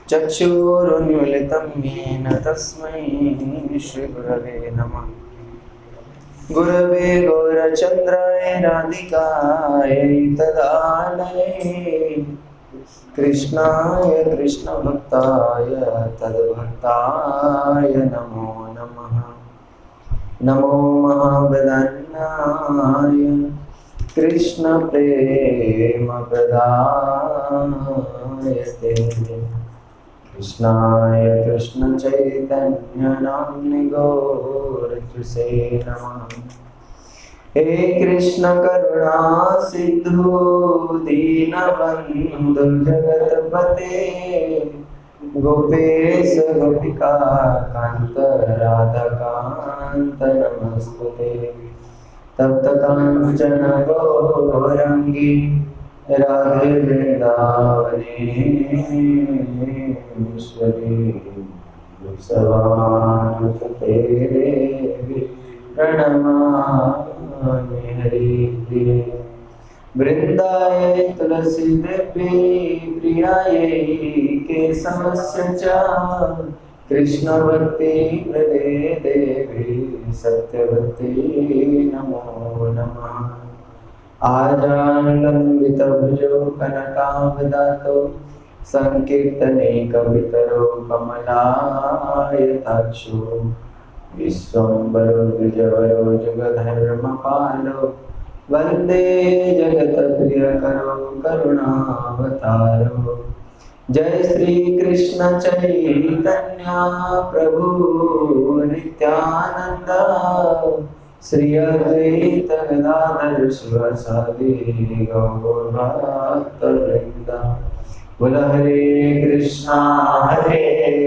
चक्षुरुन्मिलितं येन तस्मै श्रीगुरवे नमः। गुरवे गौरचन्द्राय राधिकायै तदालये कृष्णाय कृष्णभक्ताय तद्भक्ताय नमो नमः। नमो महावदन्नाय कृष्ण प्रेम प्रदायते कृष्णाय कृष्ण चैतन्य नाम्नि गौरतुसे नमः। हे कृष्ण करुणा सिंधु दीनबंधु जगतपते गोपेश गोपिका कांत राधा कांत नमस्ते। तप्त कांचन गौरंगी राधे वृंदावनेश्वरी सवानुसुते देवी प्रणमामि हरिप्रिये। वृंदाय तुलसी देवी प्रियायै केशवस्य च कृष्ण भक्ति हृदे देवी सत्यवती नमो नमः। आजानुलंबितभुजो कनकावदातो संकीर्तने कवितरो कमलायताक्षो विश्वम्भरो द्विजवरो जुगधर्मपालो वन्दे जगत्प्रियकरो करुणावतारो। जय श्री कृष्ण चैतन्य प्रभु नित्यानंद श्री अद्वैत गदाधर शिवासादि गौरभक्तवृंद। बोल हरे कृष्णा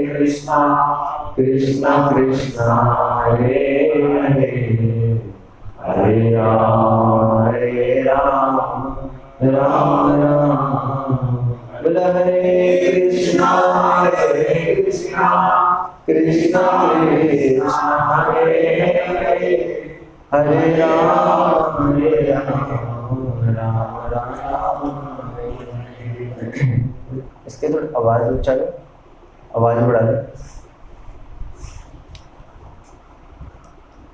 कृष्णा कृष्णा हरे हरे हरे राम राम राम। बोल हरे कृष्णा कृष्णा कृष्णा हरे हरे हरे राम राम राम। इसके थोड़ी आवाज ऊंचा लो, आवाज बढ़ा दो,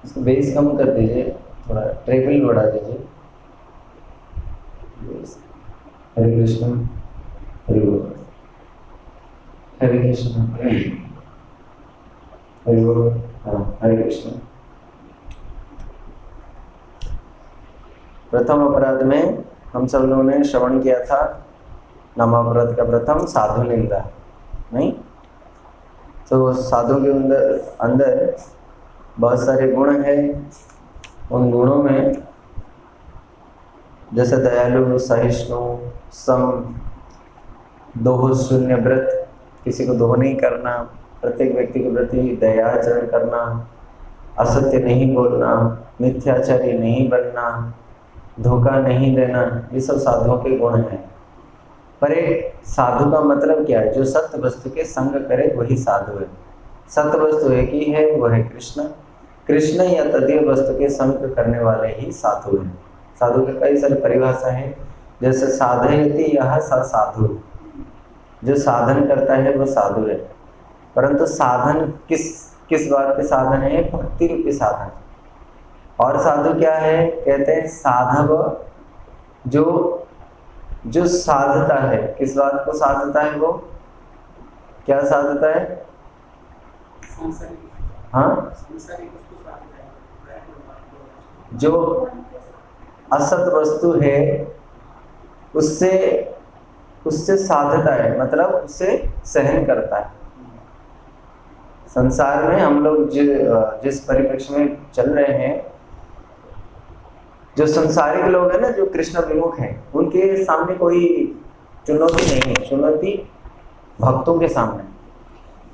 इसको बेस कम कर दीजिए, थोड़ा ट्रेबल बढ़ा दीजिए। हरे कृष्ण हरे बोल, हरे कृष्ण हरे बोल, हरे कृष्ण। प्रथम अपराध में हम सब लोगों ने श्रवण किया था नामापराध का प्रथम साधु निंदा, नहीं? तो साधु के अंदर बहुत सारे गुण हैं। उन गुणों में जैसे दयालु, सहिष्णु, सम, दोह शून्य व्रत, किसी को दोह नहीं करना, प्रत्येक व्यक्ति के प्रति दयाचरण करना, असत्य नहीं बोलना, मिथ्याचारी नहीं बनना, धोखा नहीं देना, ये सब साधुओं के गुण हैं। पर एक साधु का मतलब क्या है? जो सत्य वस्तु के संग करे वही साधु है। सत्य वस्तु एक ही है, वो है कृष्ण। कृष्ण या तदीय वस्तु के संग करने वाले ही साधु हैं। साधु के कई सारी परिभाषा है, जैसे साधयति यह स साधु, जो साधन करता है वो साधु है। परंतु साधन किस बात के साधन है? भक्ति रूपी साधन। और साधु क्या है? कहते हैं साधव जो साधता है। किस बात को साधता है? वो क्या साधता है? हाँ, जो असत वस्तु है उससे साधता है, मतलब उससे सहन करता है। संसार में हम लोग जिस परिप्रेक्ष्य में चल रहे हैं, जो संसारिक लोग हैं ना, जो कृष्ण विमुख हैं, उनके सामने कोई चुनौती नहीं है। चुनौती भक्तों के सामने।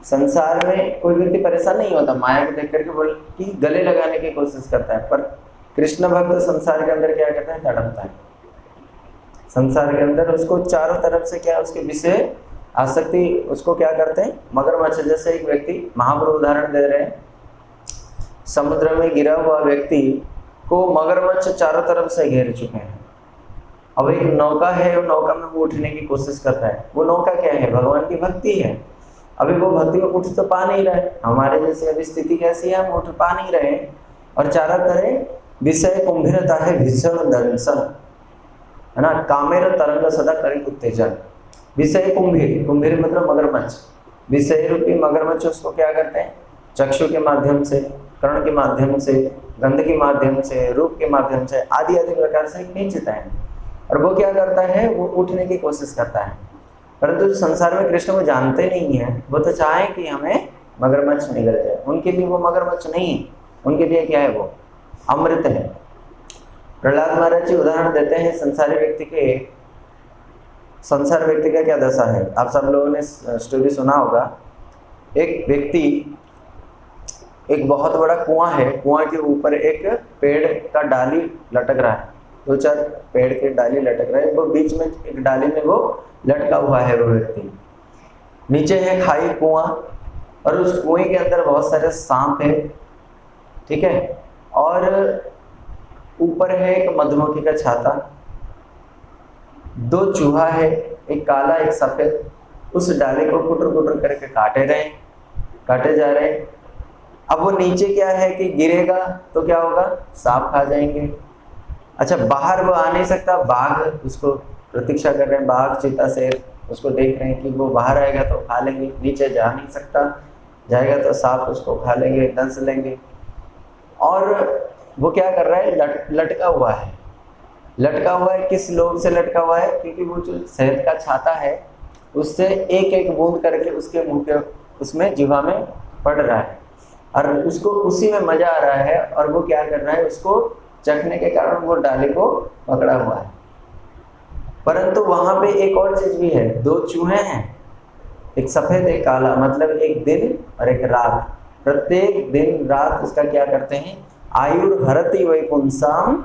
संसार में कोई व्यक्ति परेशान नहीं होता, माया को देख करके बोल कि गले लगाने की कोशिश करता है, पर कृष्ण भक्त संसार के अंदर क्या करता है? तड़पता है। संसार के अंदर उसको चारों तरफ से क्या, उसके विषय आसक्ति, उसको क्या करते हैं? मगरमच्छ जैसे एक व्यक्ति, महाप्रभु उदाहरण दे रहे हैं, समुद्र में गिरा हुआ व्यक्ति को मगरमच्छ चारों तरफ से घेर चुके हैं। अब एक नौका है, वो नौका में वो उठने की कोशिश करता है। वो नौका क्या है? भगवान की भक्ति है। अभी वो भक्ति में उठ तो पा नहीं रहे, हमारे जैसे अभी स्थिति कैसी है, हम उठ पा नहीं रहे और चारा करें विषय कुंभिरता है भीषण दंसन, है ना, कामेर तरंग सदा करे उत्तेजन। विषय कुंभीर, कुंभीर मतलब मगरमच्छ, विषय रूपी मगरमच्छ उसको क्या करते हैं, चक्षु के माध्यम से, कर्ण के माध्यम से, गंध के माध्यम से, रूप के माध्यम से आदि आदि प्रकार से खींचता है। और वो क्या करता है, वो उठने की कोशिश करता है, परंतु जो संसार में कृष्ण को जानते नहीं है, वो तो चाहे कि हमें मगरमच्छ निगल जाए, उनके लिए वो मगरमच्छ नहीं है, उनके लिए क्या है, वो अमृत है। प्रहलाद महाराज जी उदाहरण देते हैं संसार व्यक्ति का क्या दशा है। आप सब लोगों ने स्टोरी सुना होगा, एक व्यक्ति, एक बहुत बड़ा कुआं है, कुआं के ऊपर एक पेड़ का डाली लटक रहा है, 2-4 पेड़ के डाली लटक रहे हैं, वो बीच में एक डाली में वो लटका हुआ है वो व्यक्ति। नीचे है खाई कुआं और उस कुएं के अंदर बहुत सारे सांप है, ठीक है, और ऊपर है एक मधुमक्खी का छाता, 2 चूहा है, एक काला एक सफेद, उस डाली को कुटर कुटर करके काटे जा रहे हैं। अब वो नीचे क्या है कि गिरेगा तो क्या होगा, सांप खा जाएंगे। अच्छा, बाहर वो आ नहीं सकता, बाघ उसको प्रतीक्षा कर रहे हैं, बाघ चीता शेर उसको देख रहे हैं कि वो बाहर आएगा तो खा लेंगे, नीचे जा नहीं सकता, जाएगा तो सांप उसको खा लेंगे, दंस लेंगे। और वो क्या कर रहा है, लटका हुआ है, किस लोभ से लटका हुआ है, क्योंकि वो जो शहद का छाता है उससे एक एक बूंद करके उसके मुंह के उसमें जीवा में पड़ रहा है और उसको उसी में मजा आ रहा है, और वो क्या कर रहा है, उसको चखने के कारण वो डाली को पकड़ा हुआ है। परंतु वहां पे एक और चीज भी है, 2 चूहे हैं, एक सफेद एक काला, मतलब एक दिन और एक रात, प्रत्येक दिन रात उसका क्या करते हैं, आयुर्हरति वैपुंसाम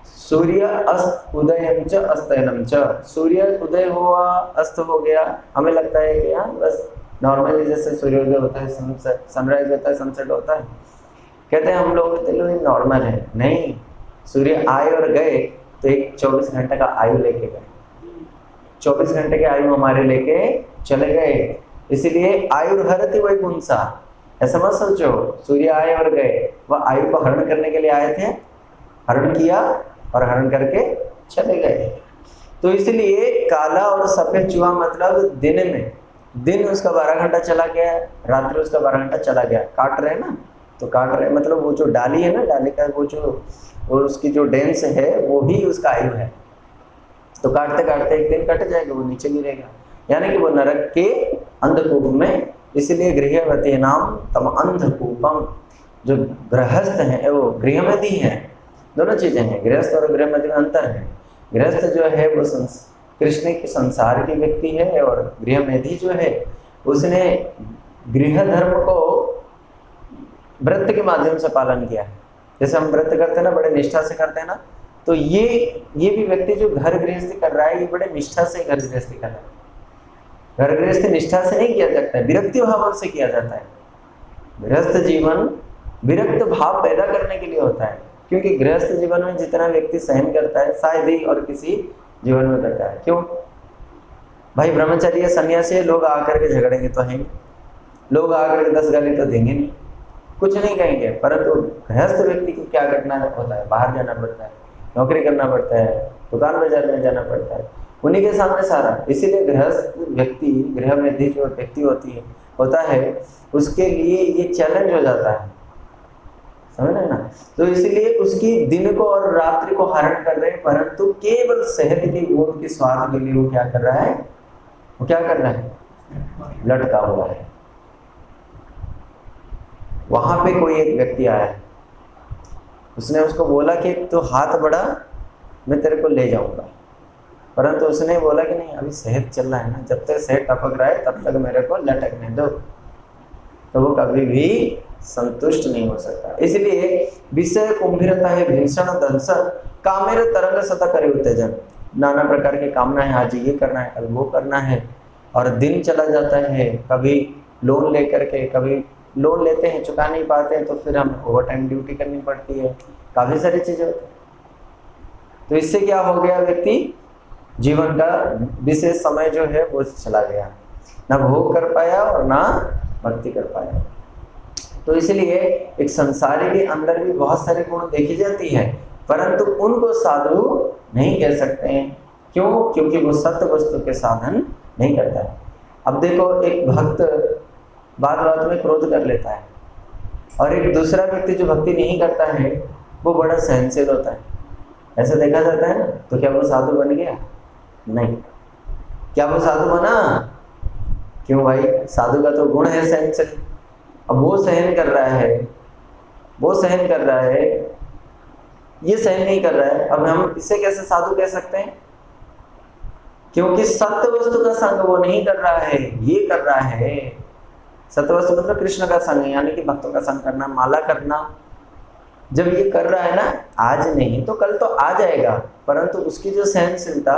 सूर्य अस्त उदयम च अस्तयनम च। सूर्य उदय हुआ, अस्त हो गया, हमें लगता है कि हाँ बस नॉर्मली जैसे सूर्योदय होता है, सनराइज होता है, सनसेट होता है, कहते हैं हम लोग नॉर्मल है। नहीं, सूर्य आए और गए तो एक 24 घंटे का आयु लेके गए, 24 घंटे के आयु हमारे लेके चले गए। इसीलिए आयुर्हरति वैपुंसा, ऐसा मत सोचो सूर्य आए और गए, वह आयु को हरण करने के लिए आए थे, हरण किया और हरण करके चले गए। तो इसलिए काला और सफेद चूहा मतलब दिन में, दिन उसका 12 घंटा चला गया, रात्रि उसका 12 घंटा चला गया, काट रहे ना, तो काट रहे मतलब वो जो डाली है ना, डाली का वो उसकी जो डेंस है वो ही उसका आयु है, तो काटते काटते एक दिन कट जाएगा, वो नीचे गिरेगा, यानी कि वो नरक के अंधकूप में। इसलिए गृहवती नाम तम अंधकूपम, जो गृहस्थ है वो गृहमती है, दोनों चीजें हैं, गृहस्थ और गृहमती में अंतर है। गृहस्थ जो है वो कृष्ण के संसार की व्यक्ति है, और गृहमेधी जो है उसने गृह धर्म को व्रत के माध्यम से पालन किया है। जैसे हम व्रत करते हैं ना, बड़े निष्ठा से करते हैं ना, तो ये भी व्यक्ति जो घर गृहस्थी कर रहा है, ये बड़े निष्ठा से घर गृहस्थी कर रहा है। घर गृहस्थी निष्ठा से नहीं किया जाता है, विरक्ति भाव से किया जाता है। गृहस्थ जीवन विरक्त भाव पैदा करने के लिए होता है, क्योंकि गृहस्थ जीवन में जितना व्यक्ति सहन करता है शायद ही और किसी जीवन में करता है। क्यों भाई, ब्रह्मचारी सन्यासी लोग आकर के झगड़ेंगे तो हैं, लोग आकर के 10 गाली तो देंगे नहीं, कुछ नहीं कहेंगे, परंतु गृहस्थ व्यक्ति को क्या करना होता है, बाहर जाना पड़ता है, नौकरी करना पड़ता है, दुकान बाजार में जाना पड़ता है, उन्हीं के सामने सारा। इसीलिए गृहस्थ व्यक्ति, गृहमेधी जो व्यक्ति होता है उसके लिए ये चैलेंज हो जाता है, समझ रहे ना। तो इसलिए उसकी दिन को और रात्रि को हरण कर रहे हैं, परंतु केवल शहद की बूंद के स्वाद के लिए वो क्या कर रहा है, लटका हुआ है। वहां पे कोई एक व्यक्ति आया है, उसने उसको बोला कि तो हाथ बढ़ा, मैं तेरे को ले जाऊंगा, परंतु उसने बोला कि नहीं, अभी शहद चल रहा है ना, जब तक शहद टपक रहा है तब तक मेरे को लटकने दो। तो वो कभी भी संतुष्ट नहीं हो सकता। इसलिए विषय कुंभिरता है भीषण दंस, कामेर तरंग सता करे उत्तेजन। नाना प्रकार की कामना है, आज ये करना है, कल वो करना है, और दिन चला जाता है। कभी लोन लेकर के, कभी लोन लेते हैं चुका नहीं पाते हैं, तो फिर हम ओवर टाइम ड्यूटी करनी पड़ती है, काफ़ी सारी चीज़ें होती हैं। तो इससे क्या हो गया, व्यक्ति जीवन का विशेष समय जो है वो चला गया। ना भोग कर पाया और ना भक्ति कर पाया। तो इसलिए एक संसारी के अंदर भी बहुत सारे गुण देखी जाती है, परंतु उनको साधु नहीं कह सकते हैं। क्यों? क्योंकि वो सत्य वस्तु के साधन नहीं करता है। अब देखो, एक भक्त बात बात में क्रोध कर लेता है, और एक दूसरा व्यक्ति जो भक्ति नहीं करता है वो बड़ा सहनशील होता है, ऐसा देखा जाता है ना। तो क्या वो साधु बन गया? नहीं। क्या वो साधु बना? क्यों भाई? साधु का तो गुण है सहनशील। अब वो सहन कर रहा है, वो सहन कर रहा है, ये सहन नहीं कर रहा है, अब हम इसे कैसे साधु कह सकते हैं? क्योंकि सत्य वस्तु का संग वो नहीं कर रहा है, ये कर रहा है। सत्य वस्तु मतलब कृष्ण का संग, यानी कि भक्तों का संग करना, माला करना। जब ये कर रहा है ना, आज नहीं तो कल तो आ जाएगा, परंतु उसकी जो सहनशीलता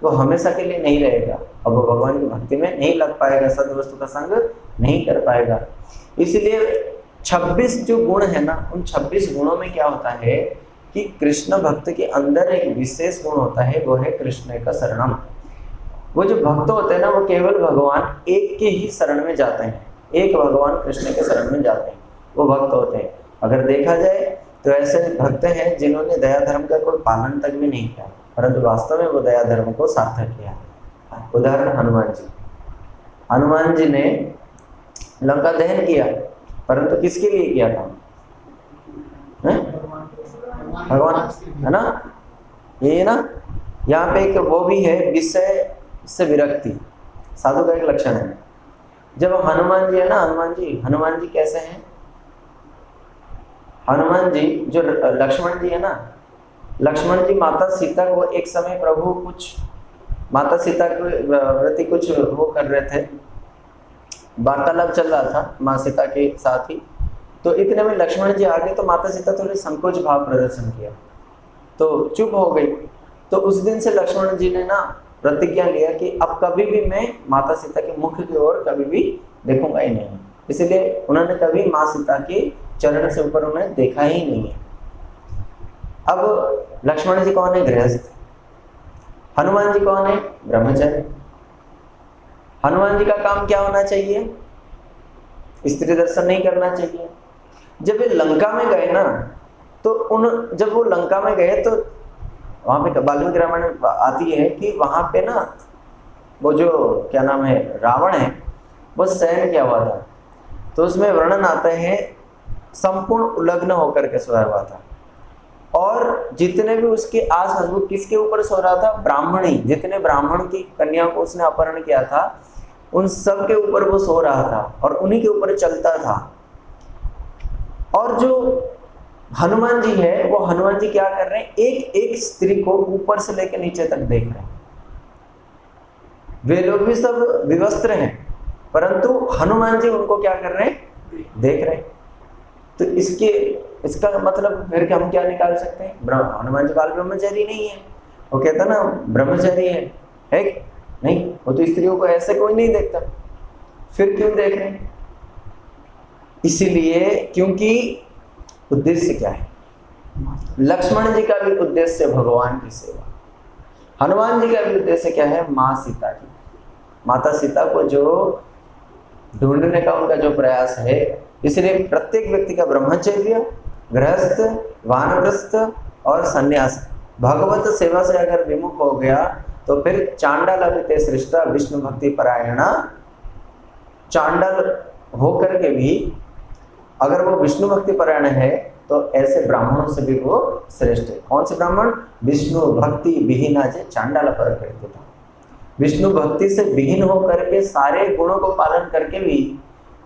वो हमेशा के लिए नहीं रहेगा, अब वो भगवान की भक्ति में नहीं लग पाएगा, सत्य वस्तु का संग नहीं कर पाएगा। इसलिए 26 जो गुण है ना, उन 26 गुणों में क्या होता है कि कृष्ण भक्त के अंदर एक विशेष गुण होता है, वो है कृष्ण का शरणम। वो जो भक्त होते हैं ना, वो केवल भगवान एक के ही शरण में जाते हैं, एक भगवान कृष्ण के शरण में जाते हैं, वो भक्त होते हैं। अगर देखा जाए तो ऐसे भक्त हैं जिन्होंने दया धर्म का कोई पालन तक भी नहीं किया, परंतु वास्तव में वो दया धर्म को सार्थक किया। उदाहरण हनुमान जी। हनुमान जी ने लंका दहन किया, परंतु किसके लिए किया था? भगवान, है ना? ये ना, यहाँ पे एक वो भी है, विषय से विरक्ति साधु का एक लक्षण है। जब हनुमान जी है ना, हनुमान जी कैसे हैं? हनुमान जी जो लक्ष्मण जी है ना, लक्ष्मण जी माता सीता को एक समय प्रभु कुछ माता सीता के प्रति कुछ वो कर रहे थे, वार्तालाप चल रहा था माँ सीता के साथ ही। तो इतने में लक्ष्मण जी आ गए, तो माता सीता थोड़ी संकोच भाव प्रदर्शन किया, तो चुप हो गई। तो उस दिन से लक्ष्मण जी ने ना प्रतिज्ञा लिया कि अब कभी भी मैं माता सीता के मुख की ओर कभी भी देखूंगा ही नहीं। इसलिए उन्होंने कभी माँ सीता के चरण से ऊपर उन्हें देखा ही नहीं है। अब लक्ष्मण जी कौन है? गृहस्थ। हनुमान जी कौन है? ब्रह्मचारी। हनुमान जी का काम क्या होना चाहिए? स्त्री दर्शन नहीं करना चाहिए। जब ये लंका में गए ना, तो जब वो लंका में गए तो वहां पे वाल्मीकि रामायण में आती है कि वहां पे ना वो जो क्या नाम है, रावण है, वो शयन किया हुआ था। तो उसमें वर्णन आता है संपूर्ण उलग्न होकर के सोया हुआ था, और जितने भी उसके आस-पास, वो किसके ऊपर सो रहा था? ब्राह्मणी। जितने ब्राह्मण की कन्याओं को उसने अपहरण किया था, उन सब के ऊपर वो सो रहा था और उन्हीं के ऊपर चलता था। और जो हनुमान जी है, वो हनुमान जी क्या कर रहे हैं? एक एक स्त्री को ऊपर से लेकर नीचे तक देख रहे हैं। वे लोग भी सब विवस्त्र हैं, परंतु हनुमान जी उनको क्या कर रहे हैं? देख रहे हैं। तो इसका मतलब फिर हम क्या निकाल सकते हैं? हनुमान जी बाल ब्रह्मचारी नहीं है, वो कहता ना ब्रह्मचारी है नहीं, वो तो स्त्रियों को ऐसे कोई नहीं देखता, फिर क्यों देख रहे हैं? इसीलिए क्योंकि उद्देश्य क्या है? लक्ष्मण जी का भी उद्देश्य भगवान की सेवा, हनुमान जी का भी उद्देश्य क्या है? माँ सीता की, माता सीता को जो ढूंढने का उनका जो प्रयास है। इसलिए प्रत्येक व्यक्ति का ब्रह्मचर्य, गृहस्थ, वानप्रस्थ और संन्यास, भगवत सेवा से अगर विमुख हो गया तो फिर चांडाल अभिते सृष्टा विष्णु भक्ति परायणा। चांडाल होकर के भी अगर वो विष्णु भक्ति परायण है तो ऐसे ब्राह्मणों से भी वो श्रेष्ठ है। कौन से ब्राह्मण? विष्णु भक्ति विहीना जे चांडाल पर करते था। विष्णु भक्ति से विहीन होकर के सारे गुणों को पालन करके भी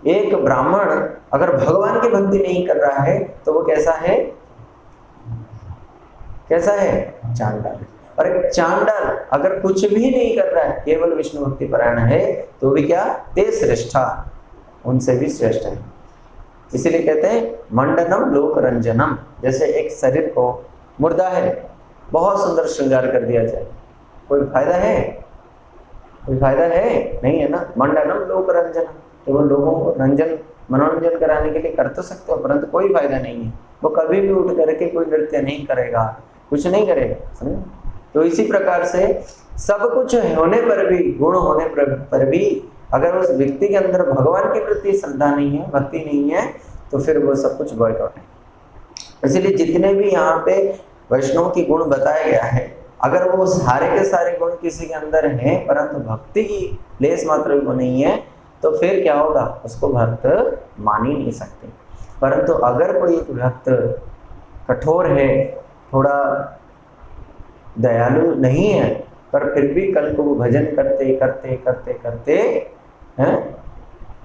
एक ब्राह्मण अगर भगवान की भक्ति नहीं कर रहा है तो वो कैसा है? कैसा है? चांडाल। और एक चांडाल अगर कुछ भी नहीं कर रहा है, केवल विष्णु भक्ति परायण है, तो भी क्या? ते श्रेष्ठा, उनसे भी श्रेष्ठ है। इसीलिए कहते हैं मंडनम लोक रंजनम। जैसे एक शरीर को मुर्दा है, बहुत सुंदर श्रृंगार कर दिया जाए, कोई फायदा है? कोई फायदा है? नहीं है ना। मंडनम लोक रंजनम, तो वो लोगों को मनोरंजन कराने के लिए कर तो सकते हो, परंतु कोई फायदा नहीं है। वो कभी भी उठ करके कोई नृत्य नहीं करेगा, कुछ नहीं करेगा, समझे? तो इसी प्रकार से सब कुछ होने पर भी, गुण होने पर भी अगर उस व्यक्ति के अंदर भगवान के प्रति श्रद्धा नहीं है, भक्ति नहीं है, तो फिर वो सब कुछ बॉयकॉट है। इसलिए जितने भी यहाँ पे वैष्णव की गुण बताया गया है, अगर वो सारे के सारे गुण किसी के अंदर हैं परंतु भक्ति की लेस मात्र भी वो नहीं है, तो फिर क्या होगा, उसको भक्त मान ही नहीं सकते। परंतु अगर कोई एक भक्त कठोर है, थोड़ा दयालु नहीं है, पर फिर भी कल को वो भजन करते करते करते करते हैं,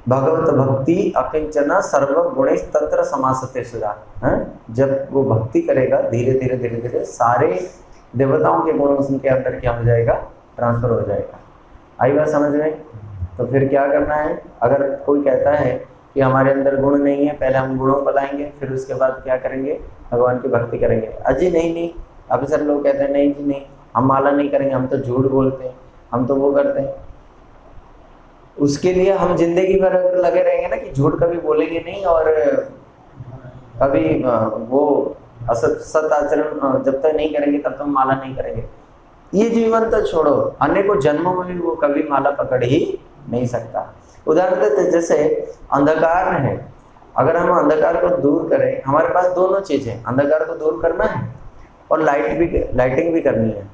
भगवत भक्ति अकिंचना सर्व गुणेश तत्र समासते सुधा, जब वो भक्ति करेगा धीरे धीरे धीरे धीरे सारे देवताओं के गुण उनके अंदर क्या हो जाएगा, ट्रांसफर हो जाएगा। आई बात समझ में? तो फिर क्या करना है, अगर कोई कहता है कि हमारे अंदर गुण नहीं है, पहले हम गुणों को लाएंगे फिर उसके बाद क्या करेंगे, भगवान की भक्ति करेंगे। अजी नहीं, अक्सर लोग कहते हैं नहीं जी नहीं, हम माला नहीं करेंगे, हम तो झूठ बोलते हैं, हम तो वो करते हैं। उसके लिए हम जिंदगी भर अगर लगे रहेंगे ना कि झूठ कभी बोलेंगे नहीं और कभी वो असत सत आचरण जब तक नहीं करेंगे तब तक माला नहीं करेंगे, ये जीवन तो छोड़ो, अनेकों जन्मों में भी वो कभी माला पकड़ ही नहीं सकता। उदाहरण देते जैसे अंधकार है, अगर हम अंधकार को दूर करें, हमारे पास दोनों चीजें, अंधकार को दूर करना है और लाइटिंग भी करनी है,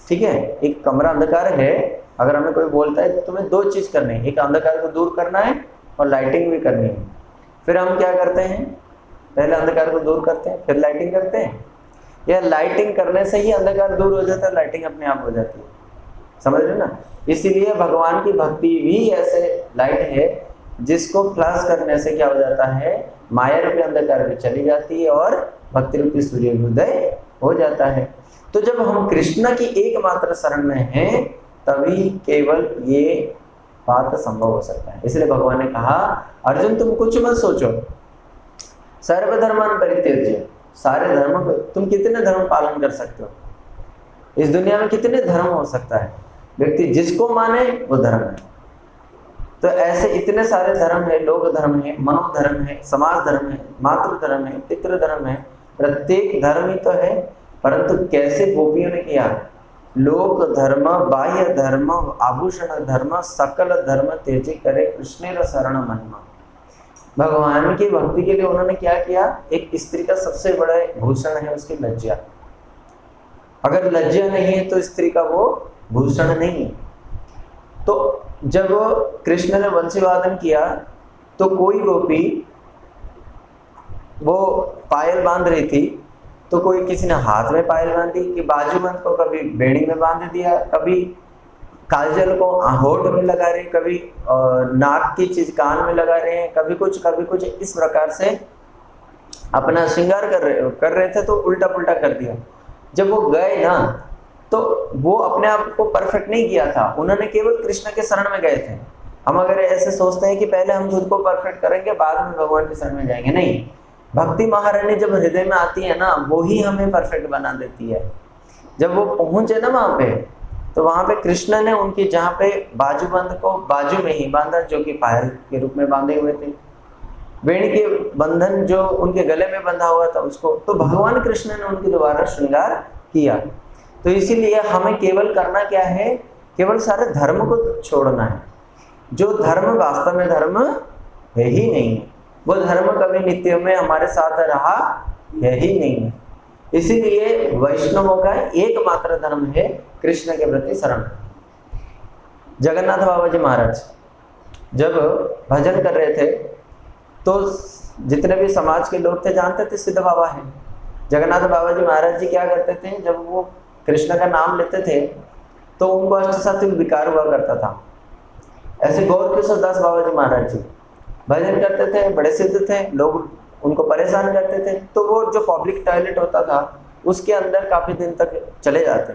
ठीक है। एक कमरा अंधकार है, अगर हमें कोई बोलता है तो तुम्हें दो चीज करनी है, एक अंधकार को दूर करना है और लाइटिंग भी करनी है। फिर हम क्या करते हैं, पहले अंधकार को दूर करते हैं फिर लाइटिंग करते हैं, या लाइटिंग करने से ही अंधकार दूर हो जाता है, लाइटिंग अपने आप हो जाती है, समझ रहे ना। इसीलिए भगवान की भक्ति भी ऐसे लाइट है जिसको फ्लैश करने से क्या हो जाता है, माया रूपी अंधकार भी चली जाती है और भक्ति रूपी सूर्य उदय हो जाता है। तो जब हम कृष्ण की एकमात्र शरण में हैं तभी केवल ये बात संभव हो सकता है। इसलिए भगवान ने कहा, अर्जुन तुम कुछ मत सोचो, सर्वधर्मान परित्यज्य, सारे धर्म को, तुम कितने धर्म पालन कर सकते हो, इस दुनिया में कितने धर्म हो सकता है, व्यक्ति जिसको माने वो धर्म है। तो ऐसे इतने सारे धर्म है, लोक धर्म है, मनोधर्म है, समाज धर्म है, मातृ धर्म है, पितृ धर्म है, प्रत्येक धर्म ही तो है। परंतु कैसे गोपियों ने किया, लोक धर्म, बाह्य धर्म, आभूषण धर्म, सकल धर्म तेजी करे कृष्णेर शरण मनमा। भगवान की भक्ति के लिए उन्होंने क्या किया, एक स्त्री का सबसे बड़ा भूषण है उसकी लज्जा, अगर लज्जा नहीं है तो स्त्री का वो भूषण नहीं है। तो जब कृष्ण ने वंशी वादन किया तो कोई गोपी वो पायल बांध रही थी, तो कोई किसी ने हाथ में पायल बांधी, कि बाजूबंद को कभी बेड़ी में बांध दिया, कभी काजल को होठ में लगा रहे, कभी नाक की चीज कान में लगा रहे हैं, कभी कुछ इस प्रकार से अपना श्रृंगार कर रहे थे, तो उल्टा पुल्टा कर दिया। जब वो गए ना तो वो अपने आप को परफेक्ट नहीं किया था, उन्होंने केवल कृष्ण के शरण में गए थे। हम अगर ऐसे सोचते हैं कि पहले हम खुद को परफेक्ट करेंगे बाद में भगवान के शरण में जाएंगे, नहीं, भक्ति महारानी जब हृदय में आती है ना वो ही हमें परफेक्ट बना देती है। जब वो पहुंचे ना वहां पे, तो वहां पे कृष्ण ने उनकी जहाँ पे बाजूबंद को बाजू में ही बांधा, जो कि पायल के रूप में बांधे हुए थे, वेणी के बंधन जो उनके गले में बंधा हुआ था उसको, तो भगवान कृष्ण ने उनके द्वारा श्रृंगार किया। तो इसीलिए हमें केवल करना क्या है, केवल सारे धर्म को छोड़ना है। जो धर्म वास्तव में धर्म है ही नहीं है, वो धर्म कभी नित्य में हमारे साथ रहा है ही नहीं है। इसीलिए वैष्णवों का एकमात्र धर्म है कृष्ण के प्रति शरण। जगन्नाथ बाबा जी महाराज जब भजन कर रहे थे तो जितने भी समाज के लोग थे जानते थे सिद्ध बाबा है। जगन्नाथ बाबा जी महाराज जी क्या करते थे, जब वो कृष्ण का नाम लेते थे तो उनको अष्टसात्विक विकार हुआ करता था। ऐसे गौर किशोर दास बाबा जी महाराज जी भजन करते थे, बड़े सिद्ध थे, लोग उनको परेशान करते थे, तो वो जो पब्लिक टॉयलेट होता था उसके अंदर काफी दिन तक चले जाते।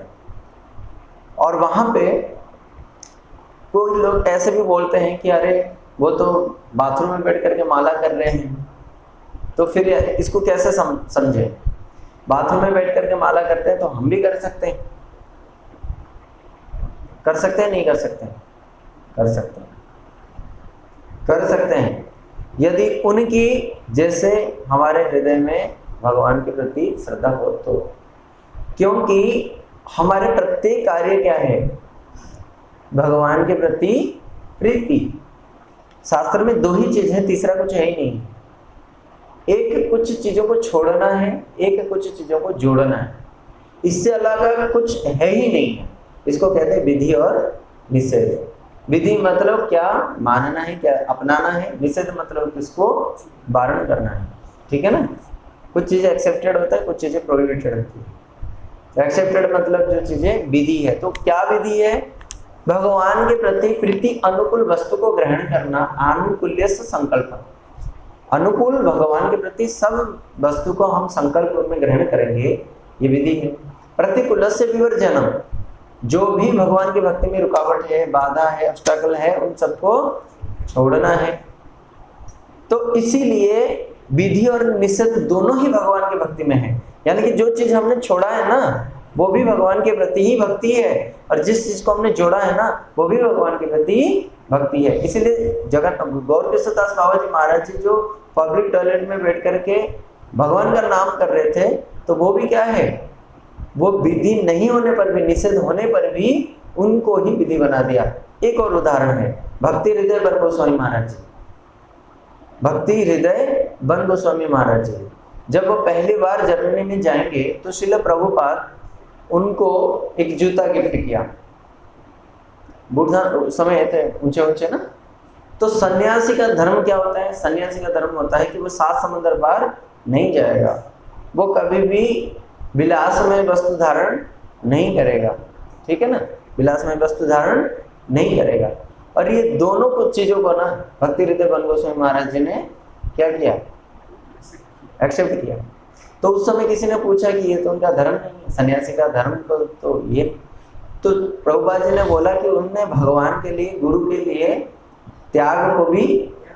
और वहां पे कोई लोग ऐसे भी बोलते हैं कि अरे वो तो बाथरूम में बैठ करके माला कर रहे हैं, तो फिर इसको कैसे समझे, बाथरूम में बैठ करके माला करते हैं तो हम भी कर सकते हैं, कर सकते हैं नहीं कर सकते, कर सकते हैं, कर सकते हैं यदि उनकी जैसे हमारे हृदय में भगवान के प्रति श्रद्धा हो तो। क्योंकि हमारे प्रत्येक कार्य क्या है, भगवान के प्रति प्रीति। शास्त्र में दो ही चीज है, तीसरा कुछ है ही नहीं। एक कुछ चीजों को छोड़ना है, एक कुछ चीजों को जोड़ना है, इससे अलग कुछ है ही नहीं है। इसको कहते हैं विधि और निषेध। विधि मतलब क्या मानना है, क्या अपनाना है। निषेध मतलब किसको वारण करना है, ठीक है ना। कुछ चीजें एक्सेप्टेड होता है, कुछ चीजें प्रोहिबिटेड होती है। एक्सेप्टेड मतलब जो चीजें विधि है। तो क्या विधि है? भगवान के प्रति प्रीति अनुकूल वस्तु को ग्रहण करना, आनुकूल्य संकल्प। अनुकूल भगवान के प्रति सब वस्तु को हम संकल्प रूप में ग्रहण करेंगे, ये विधि है। प्रतिकूल से विवर्जनम, जो भी भगवान की भक्ति में रुकावट है, बाधा है, ऑब्स्टेकल है, उन सबको छोड़ना है। तो इसीलिए विधि और निषेध दोनों ही भगवान की भक्ति में है। यानी कि जो चीज हमने छोड़ा है ना, वो भी भगवान के प्रति ही भक्ति है, और जिस चीज को हमने जोड़ा है ना, वो भी भगवान के प्रति भक्ति है। इसीलिए गौर कृष्णदास बाबा जी महाराज जी जो पब्लिक टॉयलेट में बैठ करके भगवान का नाम कर रहे थे, तो वो भी क्या है, वो विधि नहीं होने पर भी, निषेध होने पर भी उनको ही विधि बना दिया। एक और उदाहरण है भक्ति हृदय बन गोस्वामी महाराज जी। भक्ति हृदय बन गोस्वामी महाराज जी जब वो पहली बार जर्मनी में जाएंगे, तो श्रील प्रभुपाद उनको एक जूता गिफ्ट किया। बुढ़ा समय थे ऊंचे ऊंचे ना। तो सन्यासी का धर्म क्या होता है? सन्यासी का धर्म होता है कि वो 7 समुद्र पार नहीं जाएगा, वो कभी भी विलास में वस्तु धारण नहीं करेगा, ठीक है ना। विलास में वस्तु धारण नहीं करेगा। और ये दोनों कुछ चीजों को ना भक्ति हृदय बन गोस्वामी महाराज जी ने क्या किया? एक्सेप्ट किया। तो उस समय किसी ने पूछा कि ये तो उनका धर्म नहीं है, सन्यासी का धर्म तो ये। तो प्रभुपाद जी ने बोला कि उनने भगवान के लिए, गुरु के लिए त्याग को भी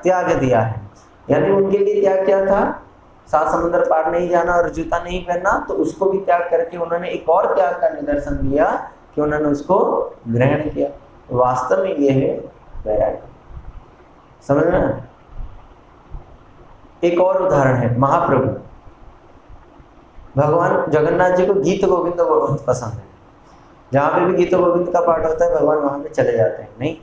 त्याग दिया है। यानी उनके लिए त्याग क्या था? 7 समुद्र पार नहीं जाना और जूता नहीं पहनना, तो उसको भी त्याग करके उन्होंने एक और त्याग का निदर्शन दिया कि उन्होंने उसको ग्रहण किया। वास्तव में ये है वैराग्य। समझ में? एक और उदाहरण है महाप्रभु। भगवान जगन्नाथ जी को गीत गोविंद बहुत पसंद है। जहाँ पे भी गीत गोविंद का पाठ होता है, भगवान वहां पे चले जाते हैं। नहीं,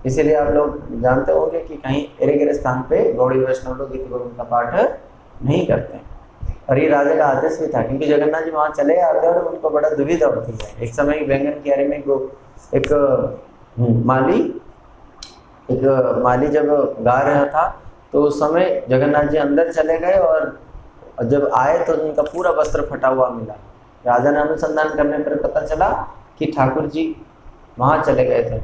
इसीलिए आप लोग जानते होंगे कि कहीं एरे गिरे स्थान पे गौड़ी वैष्णव लोग गीत गोविंद का पाठ नहीं करते। और ये राजा का आदेश भी था, क्योंकि जगन्नाथ जी वहाँ चले आते हैं और उनको बड़ा दुविधा होती है। एक समय बैंगन क्यारे में एक माली जब गा रहा था, तो उस समय जगन्नाथ जी अंदर चले गए और जब आए तो उनका पूरा वस्त्र फटा हुआ मिला। राजा ने अनुसंधान करने पर पता चला कि ठाकुर जी वहाँ चले गए थे।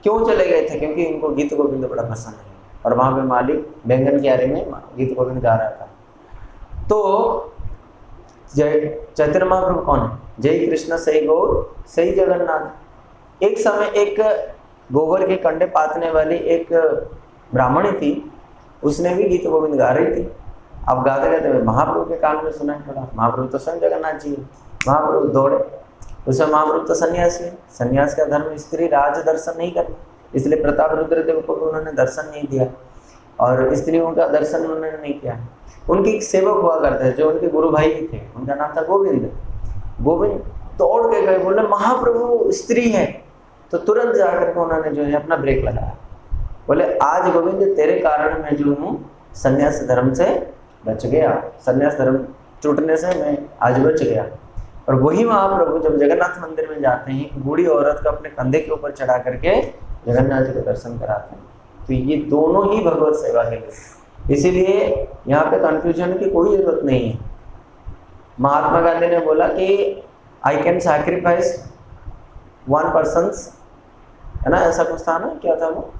क्यों चले गए थे? क्योंकि उनको गीत गोविंद बड़ा पसंद है, और वहाँ पे मालिक बैंगन क्यारे में गीत गोविंद गा रहा था। तो चैतन्य महाप्रभु कौन है? जय कृष्ण सही गौर सही जगन्नाथ। एक समय एक गोबर के कंडे पातने वाली एक ब्राह्मणी थी, उसने भी गीत गोविंद गा रही थी। अब गाते गाते महाप्रभु के कान में सुनाई पड़ा। महाप्रभु तो स्वयं जगन्नाथ जी है। महाप्रभु दौड़े। उसमें महाप्रभु तो सन्यासी है, सन्यास का धर्म स्त्री राज दर्शन नहीं करना, इसलिए प्रताप रुद्रदेव को भी उन्होंने दर्शन नहीं दिया और स्त्रियों का दर्शन उन्होंने नहीं किया। उनके एक सेवक हुआ करते थे जो उनके गुरु भाई थे, उनका नाम था गोविंद। गोविंद दौड़ के गए, बोले महाप्रभु स्त्री है। तो तुरंत जाकर के उन्होंने जो है अपना ब्रेक लगाया। बोले आज गोविंद तेरे कारण मैं जो हूँ सन्यास धर्म से बच गया, सन्यास धर्म टूटने से मैं आज बच गया। और वही महाप्रभु जब जगन्नाथ मंदिर में जाते हैं, बूढ़ी औरत को अपने कंधे के ऊपर चढ़ा करके जगन्नाथ जी को दर्शन कराते हैं। तो ये दोनों ही भगवत सेवा के लिए, इसीलिए यहाँ पे कंफ्यूजन की कोई जरूरत नहीं है। महात्मा गांधी ने बोला कि आई कैन सैक्रिफाइस 1 पर्सन, है ना, ऐसा कुछ था ना, क्या था वो?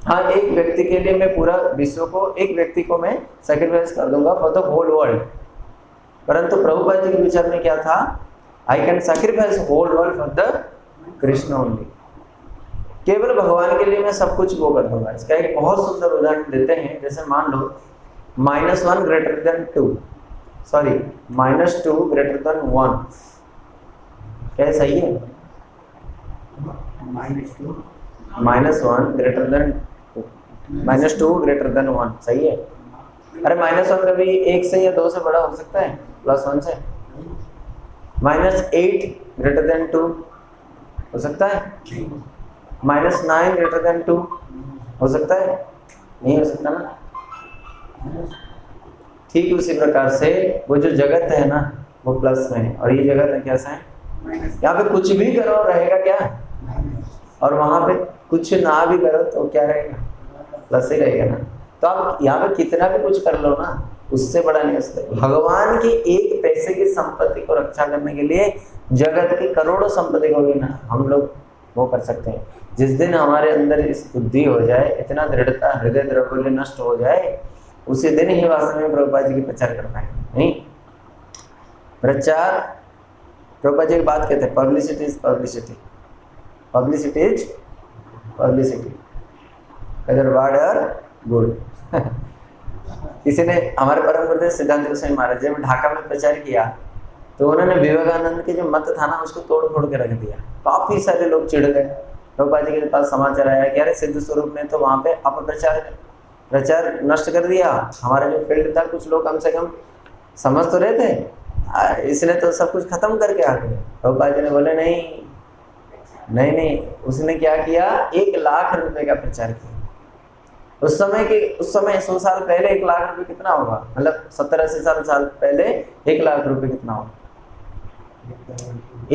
हाँ, एक व्यक्ति के लिए मैं पूरा विश्व को, एक व्यक्ति को मैं सैक्रिफाइस कर दूंगा फॉर द होल वर्ल्ड। परंतु प्रभुपाद जी के विचार में क्या था? I can sacrifice whole world for the Krishna only. केवल भगवान के लिए मैं सब कुछ वो कर दूंगा। इसका एक बहुत सुंदर उदाहरण देते हैं। जैसे मान लो -1 greater than 2, sorry -2 greater than 1, क्या सही है? -1 ग्रेटर देन -2 ग्रेटर देन 1 सही है? अरे -1 कभी 1 से या 2 से बड़ा हो सकता है, +1 से। -8 ग्रेटर देन 2 हो सकता है? -9 > 2 हो सकता है? नहीं हो सकता ना। ठीक उसी प्रकार से वो जो जगत है ना वो प्लस में है और ये जगत है कैसा है? यहाँ पे कुछ भी करो रहेगा क्या? और वहां पे कुछ ना भी करो तो क्या रहेगा? प्लस ही रहेगा ना। तो आप यहाँ पे कितना भी कुछ कर लो ना, उससे बड़ा नहीं हो सकता। भगवान की एक पैसे की संपत्ति को रक्षा करने के लिए जगत की करोड़ों संपत्ति को भी ना हम लोग वो कर सकते हैं। जिस दिन हमारे अंदर इस बुद्धि हो जाए, इतना दृढ़ता, हृदय द्रव्य नष्ट हो जाए, उसी दिन ही वास्तव में प्रभुपाद जी की प्रचार कर पाएंगे। नहीं प्रचार, प्रभुपाद जी की बात कहते हैं, publicity is publicity, publicity is publicity, whether bad और गुड। किसी ने, हमारे परम गुरुदेव सिद्धांत गोस्वामी महाराज जब ढाका में प्रचार किया तो उन्होंने विवेकानंद के जो मत था ना उसको तोड़ फोड़ के रख दिया। काफी सारे लोग चिढ़ गए। प्रभुपाद जी के पास समाचार आया कि अरे सिद्ध स्वरूप ने तो वहां पे प्रचार नष्ट कर दिया। हमारा जो फील्ड था कुछ लोग कम से कम समझ तो रहे थे, इसने तो सब कुछ खत्म करके आ गए। प्रभुपाद जी ने बोले नहीं, उसने क्या किया, 1 लाख रुपए का प्रचार किया। उस समय 100 साल पहले 1 लाख रुपए कितना होगा? मतलब 70-80 साल पहले 1 लाख रुपए कितना होगा?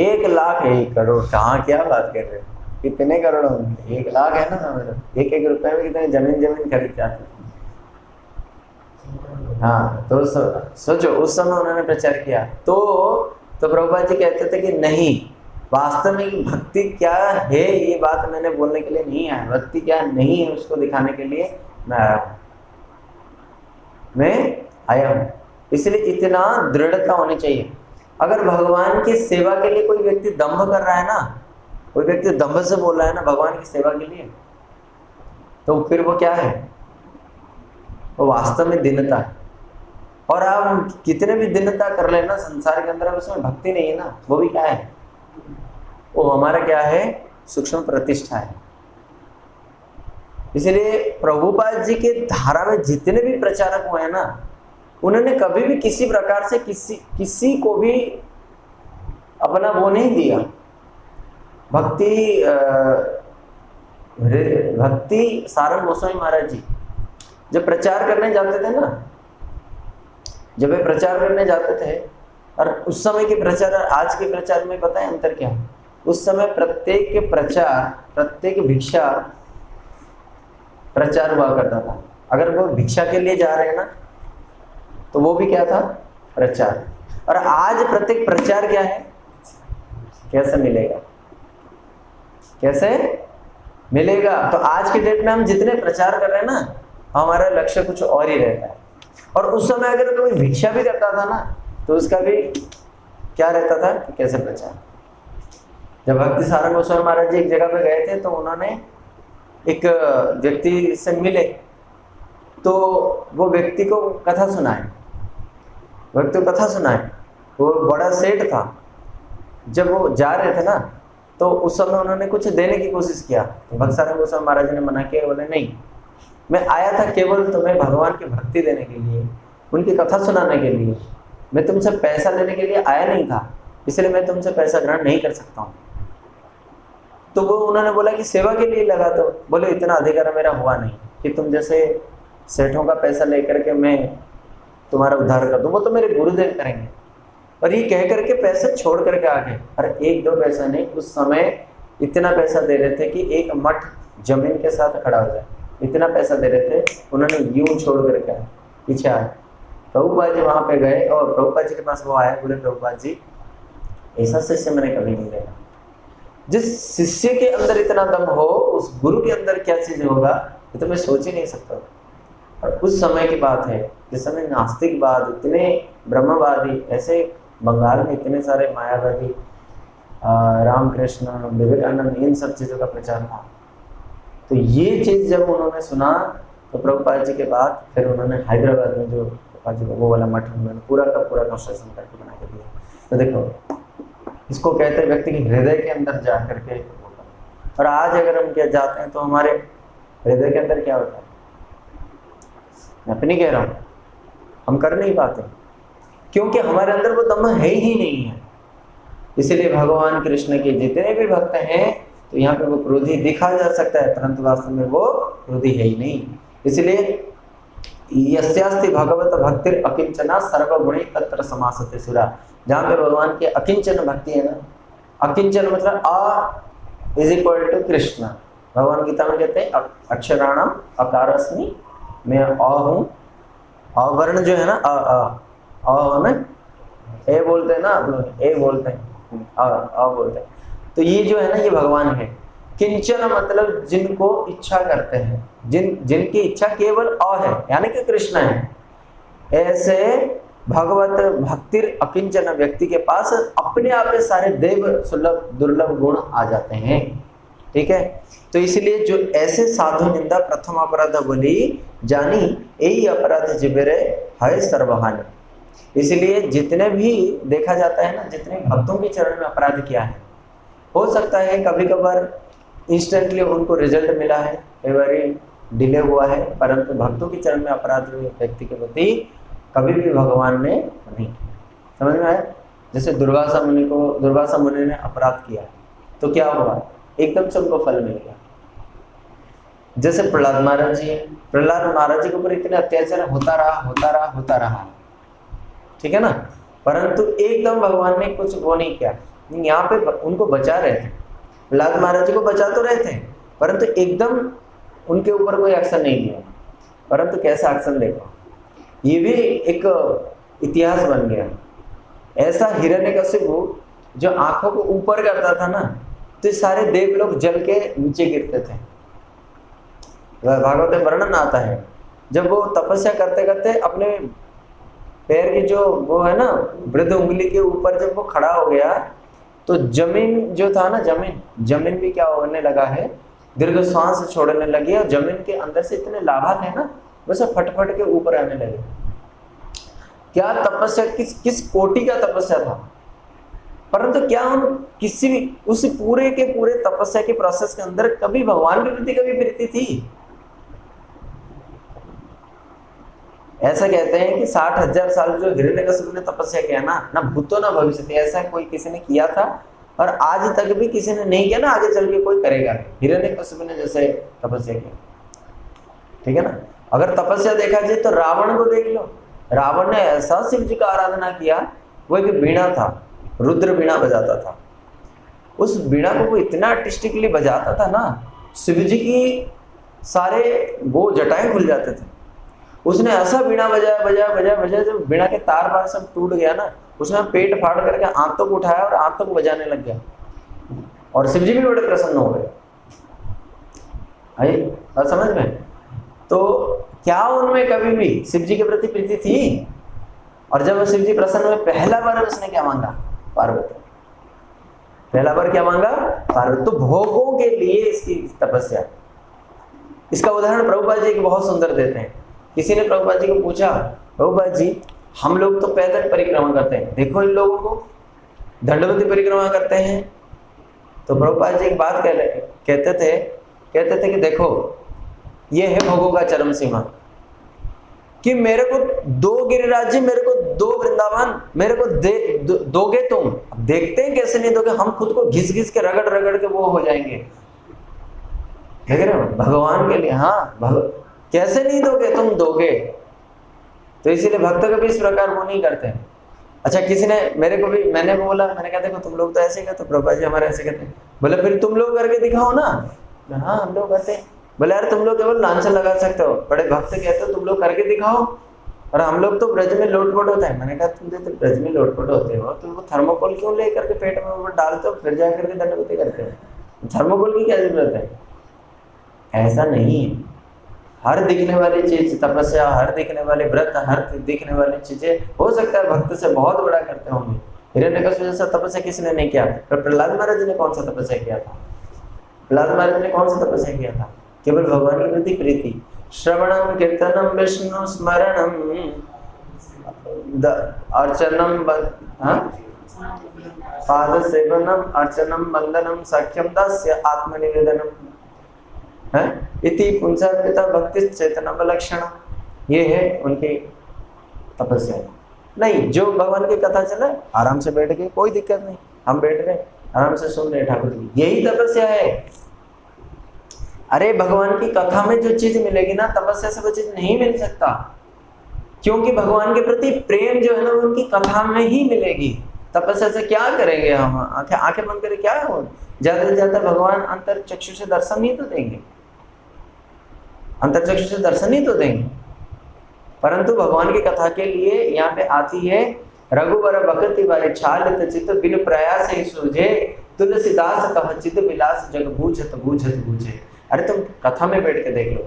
1 लाख 1 करोड़, कहाँ क्या बात कर रहे हो? कितने करोड़ होंगे? 1 लाख है ना, समझ एक रुपए में कितने जमीन खरीद जाते। हाँ तो सोचो उस समय उन्होंने प्रचार किया तो प्रभुपाद जी कहते थे कि नहीं, वास्तव में भक्ति क्या है ये बात मैंने बोलने के लिए नहीं आया, भक्ति क्या नहीं है उसको दिखाने के लिए मैं आया हूँ। इसलिए इतना दृढ़ता होनी चाहिए। अगर भगवान की सेवा के लिए कोई व्यक्ति दंभ कर रहा है ना, कोई व्यक्ति दंभ से बोल रहा है ना भगवान की सेवा के लिए, तो फिर वो क्या है? वो वास्तव में दीनता है। और आप कितने भी दीनता कर लेना संसार के अंदर, उसमें भक्ति नहीं है ना, वो भी क्या है? वो हमारा क्या है? सूक्ष्म प्रतिष्ठा है। इसलिए प्रभुपाद जी के धारा में जितने भी प्रचारक हुए हैं ना, उन्होंने कभी भी किसी प्रकार से किसी को भी अपना वो नहीं दिया। भक्ति सारंग गोस्वामी महाराज जी जब प्रचार करने जाते थे ना, जब वे प्रचार करने जाते थे, और उस समय के प्रचार और आज के प्रचार में पता है अंतर क्या है? उस समय प्रत्येक भिक्षा प्रचार हुआ करता था। अगर वो भिक्षा के लिए जा रहे हैं ना तो वो भी क्या था? प्रचार। और आज प्रत्येक प्रचार क्या है? कैसे मिलेगा? कैसे मिलेगा? तो आज के डेट में हम जितने प्रचार कर रहे हैं ना, हमारा लक्ष्य कुछ और ही रहता है। और उस समय अगर कोई भिक्षा भी करता था ना तो उसका भी क्या रहता था कि कैसे प्रचार। जब भक्ति सारंग गोस्वामी महाराज जी एक जगह पे गए थे तो उन्होंने एक व्यक्ति से मिले, तो वो व्यक्ति को कथा सुनाए, वो बड़ा सेठ था। जब वो जा रहे थे ना तो उस समय उन्होंने कुछ देने की कोशिश किया, भक्ति सारंग गोस्वामी महाराज ने मना किया, बोले नहीं, मैं आया था केवल तुम्हें भगवान की भक्ति देने के लिए, उनकी कथा सुनाने के लिए, मैं तुमसे पैसा लेने के लिए आया नहीं था, इसलिए मैं तुमसे पैसा ग्रहण नहीं कर सकता हूँ। तो वो उन्होंने बोला कि सेवा के लिए लगा, तो बोले इतना अधिकार मेरा हुआ नहीं कि तुम जैसे सेठों का पैसा लेकर के मैं तुम्हारा उद्धार कर दूँ, वो तो मेरे गुरुदेव करेंगे। और ये कह करके पैसे छोड़ करके आ गए। अरे 1-2 पैसा नहीं, उस समय इतना पैसा दे रहे थे कि एक मठ जमीन के साथ खड़ा हो जाए, इतना पैसा दे रहे थे। उन्होंने यूं छोड़ करके आए, पीछे आए। प्रभुपाद जी वहां पे गए और प्रभुपाद जी के पास वो आए, बोले प्रभुपाद जी ऐसा शिष्य मैंने कभी नहीं देखा। जिस शिष्य के अंदर इतना दम हो, उस गुरु के अंदर क्या चीज होगा ये तो मैं सोच ही नहीं सकता। और उस समय की बात है जिस समय नास्तिकवाद, इतने ब्रह्मवादी, ऐसे बंगाल में इतने सारे मायावादी, रामकृष्ण, विवेकानंद, इन सब चीज़ों का प्रचार था। तो ये चीज़ जब उन्होंने सुना तो प्रभुपाद जी के बाद फिर उन्होंने हैदराबाद में जो प्रभुपाद जी का वो वाला मठ उन्होंने पूरा का पूरा कंस्ट्रक्शन करके बना के दिया। तो देखो इसको कहते हैं व्यक्ति के हृदय के अंदर जा करके। और आज अगर हम क्या जाते हैं तो हमारे हृदय के अंदर क्या होता है, मैं अपनी कह रहा हूँ, हम कर नहीं पाते क्योंकि हमारे अंदर वो दम है ही नहीं है। इसीलिए भगवान कृष्ण के जितने भी भक्त हैं तो यहाँ पे वो क्रोधी दिखा जा सकता है, परंतु वास्तव में वो क्रोधी है ही नहीं। इसलिए यस्यास्ति भगवत भक्तिर अकिंचना सर्वगुणी तत्र समासते सुरा। जहाँ पे भगवान की अकिंचन भक्ति है ना, अकिंचन मतलब अ इज इक्वल टू कृष्ण। भगवान गीता में कहते हैं अक्षराणाम अकारस्मि, मैं अ हूँ। अवर्ण जो है ना अ में ए बोलते हैं ना, आप लोग ए बोलते हैं, अ बोलते हैं। तो ये जो है ना ये भगवान है। किंचन मतलब जिनको इच्छा करते हैं, जिनकी इच्छा केवल अ है, यानी कि कृष्ण है। ऐसे भगवत भक्तिर अकिंचन व्यक्ति के पास अपने आप में सारे देव सुलभ दुर्लभ गुण आ जाते हैं। ठीक है, तो इसलिए जो ऐसे साधु निंदा प्रथम अपराध बोली जानी, यही अपराध जिबेरे है सर्वहानि। इसलिए जितने भी देखा जाता है ना, जितने भक्तों के चरण में अपराध किया है, हो सकता है कभी कभार इंस्टेंटली उनको रिजल्ट मिला है, कई बार डिले हुआ है, परंतु भक्तों के चरण में अपराध हुए व्यक्ति के प्रति कभी भी भगवान ने नहीं। समझ में आया? जैसे दुर्वासा मुनि ने अपराध किया तो क्या हुआ, एकदम से उनको फल मिल गया। जैसे प्रहलाद महाराज जी के ऊपर इतने अत्याचार होता रहा, ठीक है ना, परंतु एकदम भगवान ने कुछ वो नहीं किया। यहाँ पे उनको बचा रहे थे, प्रहलाद महाराज जी को बचा तो रहे थे, परंतु एकदम उनके ऊपर कोई एक्शन नहीं लिया। परंतु कैसा एक्शन देखो, ये भी एक इतिहास बन गया। ऐसा हिरण्यकशिपु जो आंखों को ऊपर करता था ना, तो सारे देव लोग जल के नीचे गिरते थे। भागवत में वर्णन आता है, जब वो तपस्या करते करते अपने पैर की जो वो है ना वृद्ध उंगली के ऊपर जब वो खड़ा हो गया, तो जमीन जो था ना, जमीन भी क्या होने लगा है, दीर्घ श्वास छोड़ने लगी, और जमीन के अंदर से इतने लाभा थे ना, वैसे फटफट के ऊपर आने लगे। क्या तपस्या, किस कोटि का तपस्या था। परंतु क्या हम किसी भी उस पूरे के पूरे तपस्या के प्रोसेस के अंदर कभी भगवान के प्रति कभी प्रीति थी? ऐसा कहते हैं कि 60,000 साल जो हिरण्यकशिपु ने तपस्या किया ना भूतो ना भविष्य, ऐसा कोई किसी ने किया था और आज तक भी किसी ने नहीं किया ना, आगे चल के कोई करेगा। हिरण्यकशिपु ने जैसे तपस्या की, ठीक है ना। अगर तपस्या देखा जाए तो रावण को देख लो, रावण ने ऐसा शिव जी का आराधना किया, वो एक बीणा था, रुद्र बीणा बजाता था। उस बीणा को वो इतना आर्टिस्टिकली बजाता था ना, शिव जी की सारे वो जटाएं खुल जाते थे। उसने ऐसा बीणा बजाया, जब बीणा के तार बार सब टूट गया ना, उसने पेट फाड़ करके आंतों को उठाया और आंतों को बजाने लग गया, और शिव जी भी बड़े प्रसन्न हो गए। आई समझ में? तो क्या उनमें कभी भी शिव जी के प्रति प्रीति थी? और जब शिव जी प्रसन्न हुए, पहला बार उसने क्या मांगा? पार्वती। पहला बार क्या मांगा? पार्वती। तो भोगों के लिए इसकी तपस्या। इसका उदाहरण प्रभुपाद जी बहुत सुंदर देते हैं। किसी ने प्रभुपाद जी को पूछा, प्रभुपाद जी हम लोग तो पैदल परिक्रमा करते हैं, देखो इन लोगों को दंडवती परिक्रमा करते हैं। तो प्रभुपाद जी एक बात कहते थे कि देखो ये है भोगों का चरम सीमा, कि मेरे को 2 गिरिराज जी, मेरे को 2 वृंदावन, मेरे को दोगे तुम। देखते हैं कैसे नहीं दोगे, हम खुद को घिस के रगड़ के वो हो जाएंगे, देख रहे हो, भगवान के लिए। हाँ, कैसे नहीं दोगे, तुम दोगे। तो इसीलिए भक्त कभी इस प्रकार वो नहीं करते। अच्छा, किसी ने मैंने बोला, मैंने कहा देखो तुम लोग तो ऐसे कहते, प्रभुपाद जी हमारे ऐसे कहते हैं। बोले फिर तुम लोग करके दिखाओ ना। हाँ, हम लोग करते हैं। बोले यार तुम लोग केवल लांछन लगा सकते हो, बड़े भक्त कहते हो तुम लोग करके दिखाओ, और हम लोग तो ब्रज में लोटपोट होता है। मैंने कहा तुम तो ब्रज में लोटपोट होते हो, तो वो थर्मोकोल क्यों ले करके पेट में वो डालते हो, फिर जा करके दंडवती करते हो? थर्मोकोल की क्या जरूरत है? ऐसा नहीं है। हर दिखने वाली चीज तपस्या, हर दिखने वाले व्रत, हर दिखने वाली चीजें हो सकता है भक्त से बहुत बड़ा करते होंगे। हिरण्यकशिपु जैसा तपस्या किसने नहीं किया? पर प्रहलाद महाराज ने कौन सा तपस्या किया था? प्रहलाद महाराज ने कौन सा तपस्या किया था? केवल भगवान के प्रति प्रीति। श्रवणम कीर्तनम विष्णु स्मरणम अर्चनम पाद सेवनम अर्चनम वंदनम सख्यम दास्य आत्मनिवेदनम है इति पुंसार्पिता भक्ति चैतन्य लक्षण। ये है उनकी तपस्या। नहीं, जो भगवान की कथा चले आराम से बैठ के, कोई दिक्कत नहीं, हम बैठ रहे आराम से सुन रहे ठाकुर जी, यही तपस्या है। अरे भगवान की कथा में जो चीज मिलेगी ना, तपस्या से वो चीज नहीं मिल सकता, क्योंकि भगवान के प्रति प्रेम जो है ना, उनकी कथा में ही मिलेगी। तपस्या से क्या करेंगे हम? आंखें बंद करके क्या हो, ज्यादा से ज्यादा भगवान अंतर चक्षु से दर्शन ही तो देंगे, अंतर चक्षु से दर्शन ही तो देंगे। परंतु भगवान की कथा के लिए यहाँ पे आती है, रघुवर भक्ति बारे छालित चित्त बिन प्रयास ही सूझे, तुलसीदास कह चित्त विलास जग बूझत बूझत बूझे। अरे तुम कथा में बैठ के देख लो,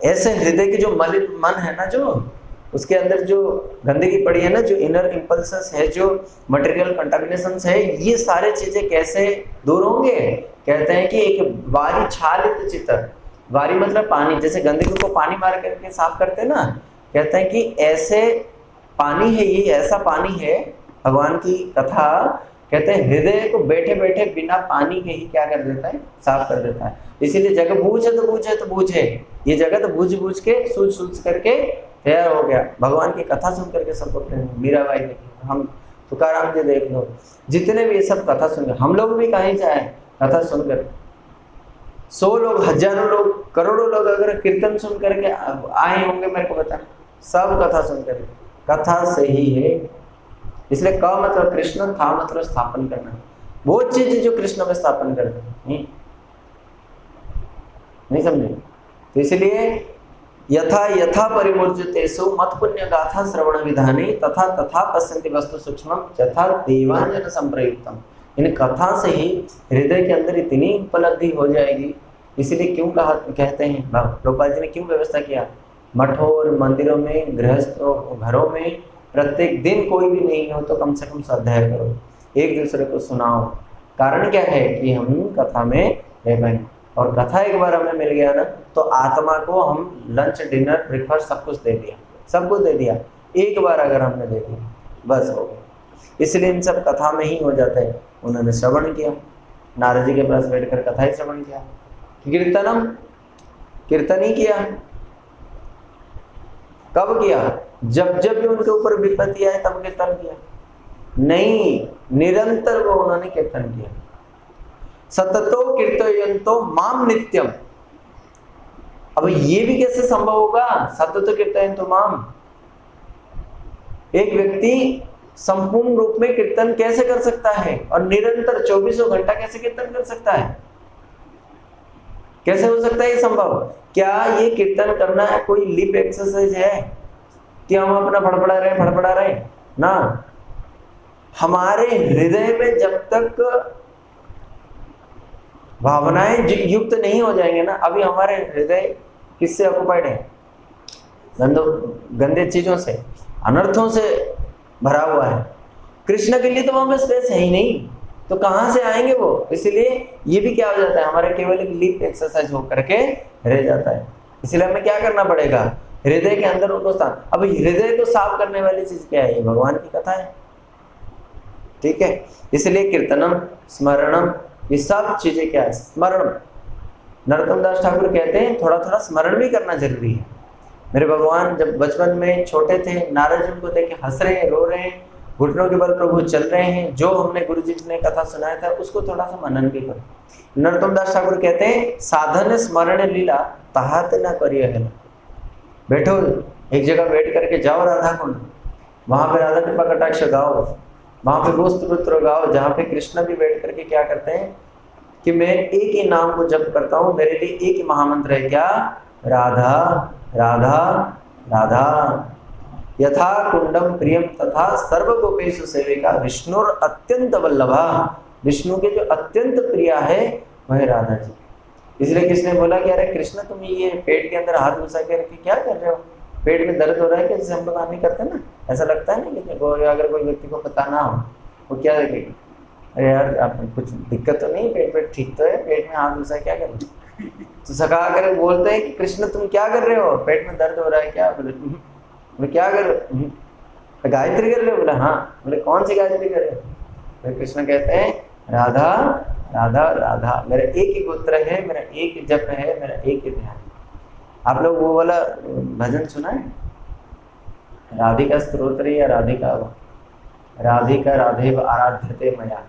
ऐसे हृदय की जो मलिन मन है ना, जो उसके अंदर जो गंदगी पड़ी है ना, जो इनर इम्पल्सेस है, जो मटेरियल कंटामिनेशंस है, ये सारे चीजें कैसे दूर होंगे? कहते हैं कि एक वारी छालित चित्त, वारी मतलब पानी, जैसे गंदगी को पानी मार करके साफ करते हैं ना, कहते हैं कि ऐसे पानी है, ये ऐसा पानी है भगवान की कथा। कहते हैं हृदय को बैठे बैठे बिना पानी के ही क्या कर देता है? साफ कर देता है। इसीलिए जगह बूझे तो बूझे तो बूझे, ये जगह तो बूझ बूझ के सूझ सूझ करके तैयार हो गया। भगवान की कथा सुन करके सब बोलते हैं, मीराबाई देख लो, हम तुकाराम जी देख लो, जितने भी ये सब कथा सुन, हम लोग भी कहीं जाए कथा सुनकर, 100 लोग, हजारों लोग, करोड़ों लोग अगर कीर्तन सुन करके आए होंगे, मेरे को बता, सब कथा सुन करके, कथा से ही है। इसलिए क मतलब कृष्ण, था मतलब स्थापन करना, वो चीज जो कृष्ण में स्थापन करते नहीं समझे? तो इसलिए यथा यथा परिमूर्जतेषु मत पुण्य गाथा श्रवण विधाने तथा तथा पश्यन्ति वस्तु सूक्ष्मं यथा देवांजन संप्रयुक्तम। इन कथा से ही हृदय के अंदर इतनी उपलब्धि हो जाएगी। इसलिए क्यों कहा, कहते हैं प्रभुपाद जी ने क्यों व्यवस्था किया, मठों और मंदिरों में, गृहस्थों घरों में प्रत्येक दिन कोई भी नहीं हो तो कम से कम स्वाध्याय करो, एक दूसरे को सुनाओ। कारण क्या है कि हम कथा में रह पाएंगे, और कथा एक बार हमें मिल गया ना, तो आत्मा को हम लंच डिनर ब्रेकफास्ट सब कुछ दे दिया, सब कुछ दे दिया। एक बार अगर हमने दे दिया बस हो गया। इसलिए इन सब कथा में ही हो जाता है। उन्होंने श्रवण किया, नारद जी के पास बैठकर कथा ही श्रवण किया, कीर्तनम, कीर्तन ही किया। कब किया? जब जब भी उनके ऊपर विपत्ति आए तब कीर्तन किया नहीं, निरंतर वो उन्होंने कीर्तन किया। सततो कीर्तयन्तो माम नित्यम। अब ये भी कैसे संभव होगा? सततो कीर्तयन्तो माम, एक व्यक्ति संपूर्ण रूप में कीर्तन कैसे कर सकता है और निरंतर 24 घंटा कैसे कीर्तन कर सकता है? कैसे हो सकता है ये संभव? क्या ये कीर्तन करना है कोई लिप एक्सरसाइज है कि हम अपना फड़फड़ा रहे ना? हमारे हृदय में जब तक भावनाएं युक्त नहीं हो जाएंगे ना, अभी हमारे हृदय किससे ऑक्युपाइड है? गंदे चीजों से, अनर्थों से भरा हुआ है। कृष्ण के लिए तो वहां में स्पेस है ही नहीं, तो कहां से आएंगे वो? इसलिए ये भी क्या हो जाता है, हमारे केवल एक लिप एक्सरसाइज होकर के रह जाता है। इसलिए हमें क्या करना पड़ेगा? हृदय के अंदर उनको स्थान। अब हृदय को साफ करने वाली चीज क्या है? भगवान की कथा है, ठीक है। इसलिए कीर्तनम, स्मरणम, ये सब चीजें क्या है? स्मरण। नरोत्तम दास ठाकुर कहते हैं थोड़ा थोड़ा स्मरण भी करना जरूरी है। मेरे भगवान जब बचपन में छोटे थे, नारद जी उनको देख के हंस रहे हैं, रो रहे हैं, घुटनों के बल प्रभु चल रहे हैं, जो हमने गुरु जी ने कथा सुनाया था उसको थोड़ा सा मनन भी करो। नरोत्तम दास ठाकुर कहते हैं साधन स्मरण लीला तहात न करिए है। बैठो एक जगह बैठ करके जाओ राधा कुंड, वहां पे राधा कृपा कटाक्ष गाओ, वहां पे वो स्तोत्र गाओ जहाँ पे कृष्ण भी बैठ करके क्या करते हैं कि मैं एक ही नाम को जप करता हूँ, मेरे लिए एक ही महामंत्र है, क्या? राधा राधा राधा। यथा कुंडम प्रियम तथा सर्वगोपेषु सेविका विष्णुर अत्यंत वल्लभा। विष्णु के जो अत्यंत प्रिया है वह राधा जी। इसलिए किसने बोला कि अरे कृष्ण तुम ये पेट के अंदर हाथ घुसा के रखे क्या कर रहे हो? पेट में दर्द हो रहा है? जैसे हम लोग आदमी करते हैं ना, ऐसा लगता है ना कि अगर कोई व्यक्ति को पता ना हो वो क्या देखेगा, अरे यार आप कुछ दिक्कत तो नहीं, पेट ठीक तो है, पेट में हाथ घुसा क्या कर रहे हो? तो सका कर बोलते हैं कि कृष्ण तुम क्या कर रहे हो? पेट में दर्द हो रहा है क्या? बोले क्या कर रहे हो? गायत्री कर रहे हो? बोले हाँ। बोले कौन सी गायत्री कर रहे हो? तो कृष्ण कहते हैं राधा राधा राधा, मेरा एक ही गोत्र है, मेरा एक ही जप है, मेरा एक ही ध्यान। आप लोग वो वाला भजन सुना है, राधिका स्तोत्र या राधिका राधेव आराध्यते मया,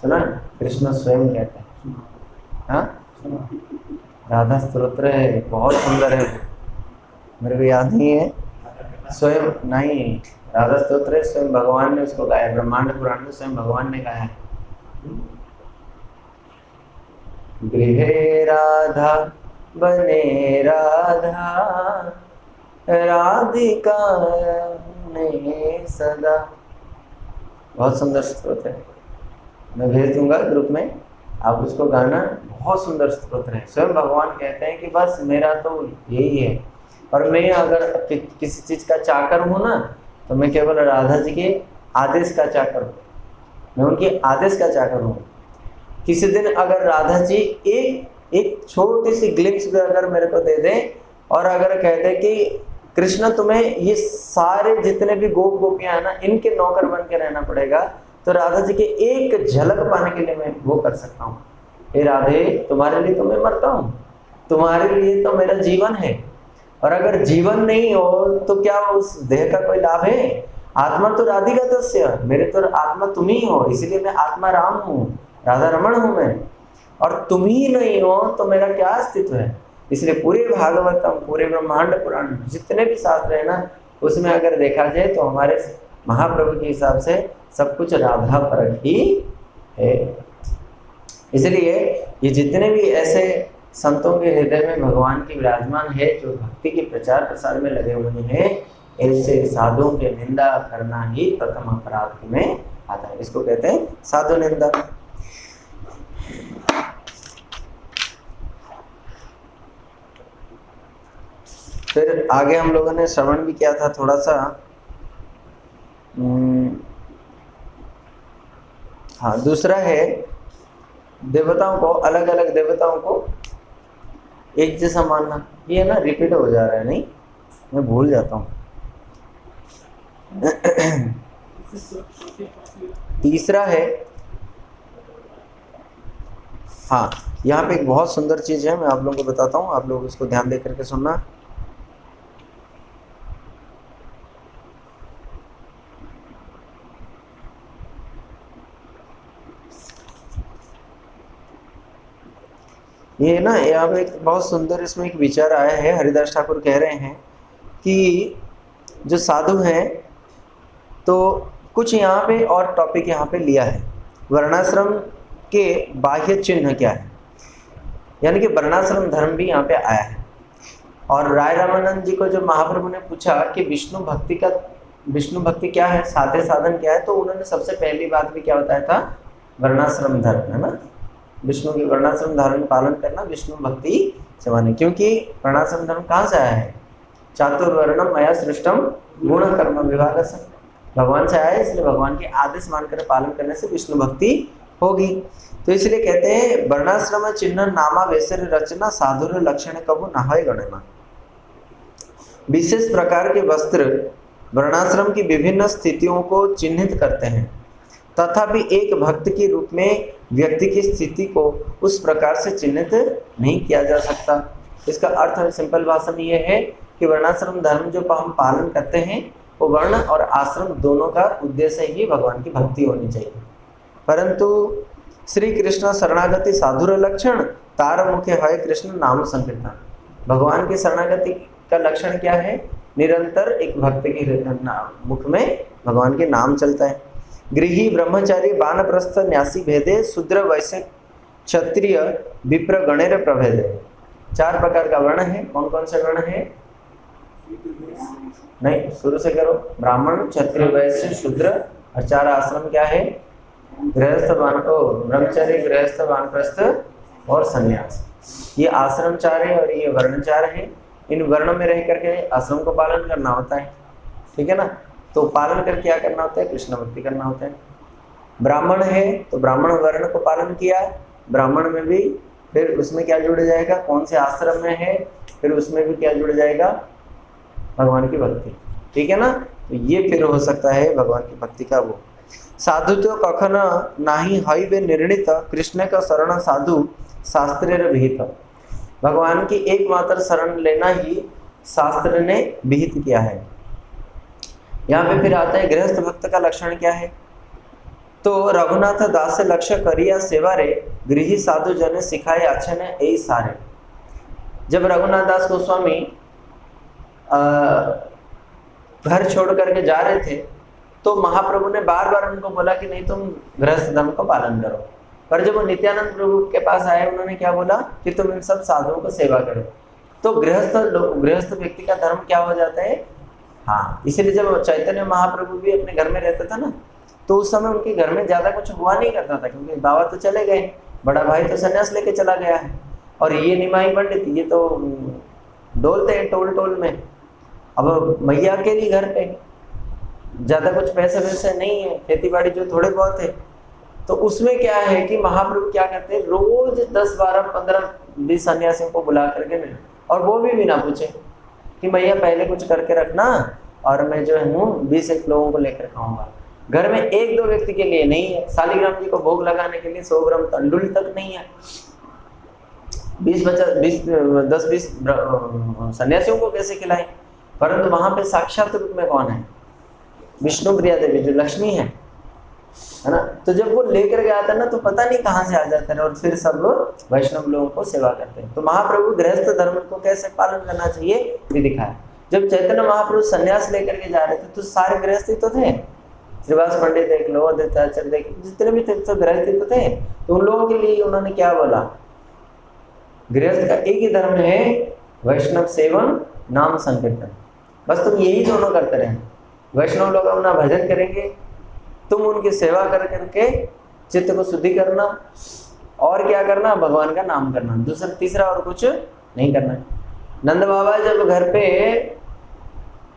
सुना? कृष्ण स्वयं कहते हैं। हाँ, राधा स्तोत्र है, बहुत सुंदर है, मेरे को याद नहीं है। स्वयं नहीं, राधा स्तोत्र है, स्वयं भगवान ने उसको गाया, ब्रह्मांड पुराण में स्वयं भगवान ने गाया है। गृहे राधा बने राधा, राधिका ने सदा। बहुत सुंदर स्तोत्र है, मैं भेज दूंगा ग्रुप में, आप उसको गाना। बहुत सुंदर स्तोत्र है। स्वयं भगवान कहते हैं कि बस मेरा तो यही है, और मैं अगर किसी चीज का चाकर हूं ना, तो मैं केवल राधा जी के आदेश का चाकर हूँ, मैं उनके आदेश का चाकर हूँ। किसी दिन अगर राधा जी एक छोटी सी ग्लिम्स भी अगर मेरे को दे दें, और अगर कहते कि कृष्ण तुम्हें ये सारे जितने भी गोप गोपियां हैं ना, इनके नौकर बन के रहना पड़ेगा, तो राधा जी के एक झलक पाने के लिए मैं वो कर सकता हूँ। हे राधे, तुम्हारे लिए तो मैं मरता हूँ, तुम्हारे लिए तो मेरा जीवन है, और अगर जीवन नहीं हो तो क्या उस देह का कोई लाभ है? आत्मा तो राधिका तस्य, मेरे तो आत्मा तुम ही हो, इसलिए मैं आत्मा राम हूँ, राधा रमण हूँ मैं, और तुम ही नहीं हो तो मेरा क्या अस्तित्व है? इसलिए पूरे भागवतम, पूरे ब्रह्मांड पुराण, जितने भी शास्त्र है ना, उसमें अगर देखा जाए तो हमारे महाप्रभु के हिसाब से सब कुछ राधा परक ही है। इसलिए ये जितने भी ऐसे संतों के हृदय में भगवान की विराजमान है, जो भक्ति के प्रचार प्रसार में लगे हुए हैं, ऐसे साधुओं के निंदा करना ही प्रथम अपराध में आता है। इसको कहते हैं साधु निंदा। फिर आगे हम लोगों ने श्रवण भी किया था थोड़ा सा। हाँ, दूसरा है देवताओं को, अलग अलग देवताओं को एक जैसा मानना। ये ना रिपीट हो जा रहा है, नहीं मैं भूल जाता हूँ। तीसरा है, हाँ, यहाँ पे एक बहुत सुंदर चीज है, मैं आप लोगों को बताता हूँ, आप लोग इसको ध्यान दे करके सुनना। ये ना यहाँ पे एक बहुत सुंदर इसमें एक विचार आया है। हरिदास ठाकुर कह रहे हैं कि जो साधु हैं, तो कुछ यहाँ पे और टॉपिक यहाँ पे लिया है, वर्णाश्रम के बाह्य चिन्ह क्या है, यानी कि वर्णाश्रम धर्म भी यहाँ पे आया है। और राय रामानंद जी को जो महाप्रभु ने पूछा कि विष्णु भक्ति क्या है, साधे साधन क्या है, तो उन्होंने सबसे पहली बात भी क्या बताया था, वर्णाश्रम धर्म, है ना। विष्णु के वर्णाश्रम धर्म पालन करना विष्णु भक्ति से माने, क्योंकि वर्णाश्रम धर्म कहाँ से आया है? चातुर्वर्णम मया सृष्टम गुण कर्म विभाग से, भगवान से आया है, इसलिए भगवान के आदेश मानकर पालन करने से विष्णु भक्ति होगी। तो इसलिए कहते हैं वर्णाश्रम चिन्ह नामा वैसर रचना साधुर लक्षण कबू नहाय गणना। विशेष प्रकार के वस्त्र वर्णाश्रम की विभिन्न स्थितियों को चिन्हित करते हैं, तथापि एक भक्त के रूप में व्यक्ति की स्थिति को उस प्रकार से चिन्हित नहीं किया जा सकता। इसका अर्थ सिंपल भाषा में यह है कि वर्णाश्रम धर्म जो हम पालन करते हैं, वो वर्ण और आश्रम दोनों का उद्देश्य ही भगवान की भक्ति होनी चाहिए। परंतु श्री कृष्ण शरणागति साधुर लक्षण तार मुखे है कृष्ण नाम संकीर्तन। भगवान की शरणागति का लक्षण क्या है? निरंतर एक भक्त के मुख में भगवान के नाम चलता है। गृही ब्रह्मचारी बानप्रस्थ न्यासी भेदे शूद्र वैश्य क्षत्रिय विप्र गणेर प्रभेदे। 4 प्रकार का वर्ण है। कौन कौन से वर्ण है? नहीं, शुरू से करो। ब्राह्मण, क्षत्रिय, वैश्य, शूद्र, और 4 आश्रम क्या है? गृहस्थ, ब्रह्मचारी, गृहस्थ, वानप्रस्थ और संन्यास। ये आश्रम 4 है और ये वर्ण 4 है। इन वर्णों में रह करके आश्रम को पालन करना होता है, ठीक है ना। तो पालन कर क्या करना होता है? कृष्ण भक्ति करना होता है। ब्राह्मण है तो ब्राह्मण वर्ण को पालन किया, ब्राह्मण में भी फिर उसमें क्या जुड़ जाएगा? कौन से आश्रम में है, फिर उसमें भी क्या जुड़ जाएगा? भगवान की भक्ति, ठीक है ना। तो ये फिर हो सकता है भगवान की भक्ति का वो। साधु तो कखन नाही हई वे निर्णित कृष्ण का शरण साधु शास्त्र विहित। भगवान की एकमात्र शरण लेना ही शास्त्र ने विहित किया है। यहाँ पे फिर आता है गृहस्थ भक्त का लक्षण क्या है? तो रघुनाथ दास लक्ष्य करिया सेवा रे, गृही साधु जन सिखाए अच्छे ने यही सारे। जब रघुनाथ दास गोस्वामी घर छोड़ करके जा रहे थे तो महाप्रभु ने बार बार उनको बोला कि नहीं तुम गृहस्थ धर्म को पालन करो, पर जब वो नित्यानंद प्रभु के पास आए उन्होंने क्या बोला कि तुम इन सब साधुओं को सेवा करो। तो गृहस्थ व्यक्ति का धर्म क्या हो जाता है। हाँ, इसलिए जब चैतन्य महाप्रभु भी अपने घर में रहता था ना, तो उस समय उनके घर में ज्यादा कुछ हुआ नहीं करता था, क्योंकि बाबा तो चले गए, बड़ा भाई तो सन्यास लेके चला गया है, और ये निमाई पंडित ये तो डोलते हैं टोल टोल में। अब मैया के लिए घर पे ज्यादा कुछ पैसे वैसे नहीं है, खेती बाड़ी जो थोड़े बहुत है, तो उसमें क्या है कि महाप्रभु क्या करते हैं, रोज 10, 12, 15, 20 सन्यासियों को बुला करके मिले, और वो भी बिना पूछे कि मैया पहले कुछ करके रखना और मैं जो है 20-1 लोगों को लेकर खाऊंगा। घर में 1-2 व्यक्ति के लिए नहीं है, शालिग्राम जी को भोग लगाने के लिए 100 ग्राम तंडुल तक नहीं है। 10-20 सन्यासियों को कैसे खिलाएं। परंतु वहां पे साक्षात रूप में कौन है, विष्णु प्रिया देवी जो लक्ष्मी है ना। तो जब वो लेकर के आता है ना तो पता नहीं कहाँ से आ जाता है, और फिर सब वैष्णव लोगों को सेवा करते हैं। तो महाप्रभु गृहस्थ धर्म को कैसे पालन करना चाहिए ये दिखाया। जब चैतन्य महाप्रभु सन्यास लेकर के जा रहे थे तो सारे गृहस्थी तो थे, श्रीवास पंडित देख लो, अद्वैताचार्य देख लो, जितने भी थे तो गृहस्थी तो थे। तो उन लोगों के लिए उन्होंने क्या बोला, गृहस्थ का एक ही धर्म है, वैष्णव सेवन नाम संकीर्तन, बस तुम यही दोनों करते रहे। वैष्णव लोग अपना भजन करेंगे, तुम उनकी सेवा कर करके चित्त को शुद्धि करना, और क्या करना, भगवान का नाम करना, दूसरा तीसरा और कुछ नहीं करना। नंद बाबा जब घर पे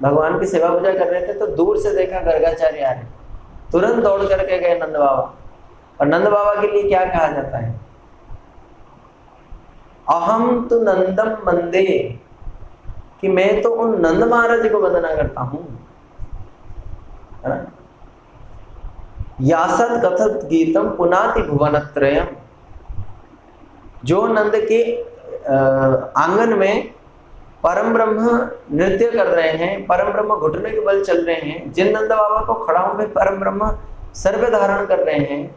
भगवान की सेवा पूजा कर रहे थे तो दूर से देखा गर्गाचार्य आ रहे, तुरंत दौड़ करके गए नंद बाबा। और नंद बाबा के लिए क्या कहा जाता है, अहम तो नंदम मंदे, कि मैं तो उन नंद महाराज को वंदना करता हूं, है ना। यासत कथत गीतम पुनाति भुवनत्रयम, जो नंद के आंगन में परम ब्रह्म नृत्य कर रहे हैं, परम ब्रह्म घुटने के बल चल रहे हैं, जिन नंद बाबा को खड़ाओं में परम ब्रह्म सर पे धारण कर रहे हैं,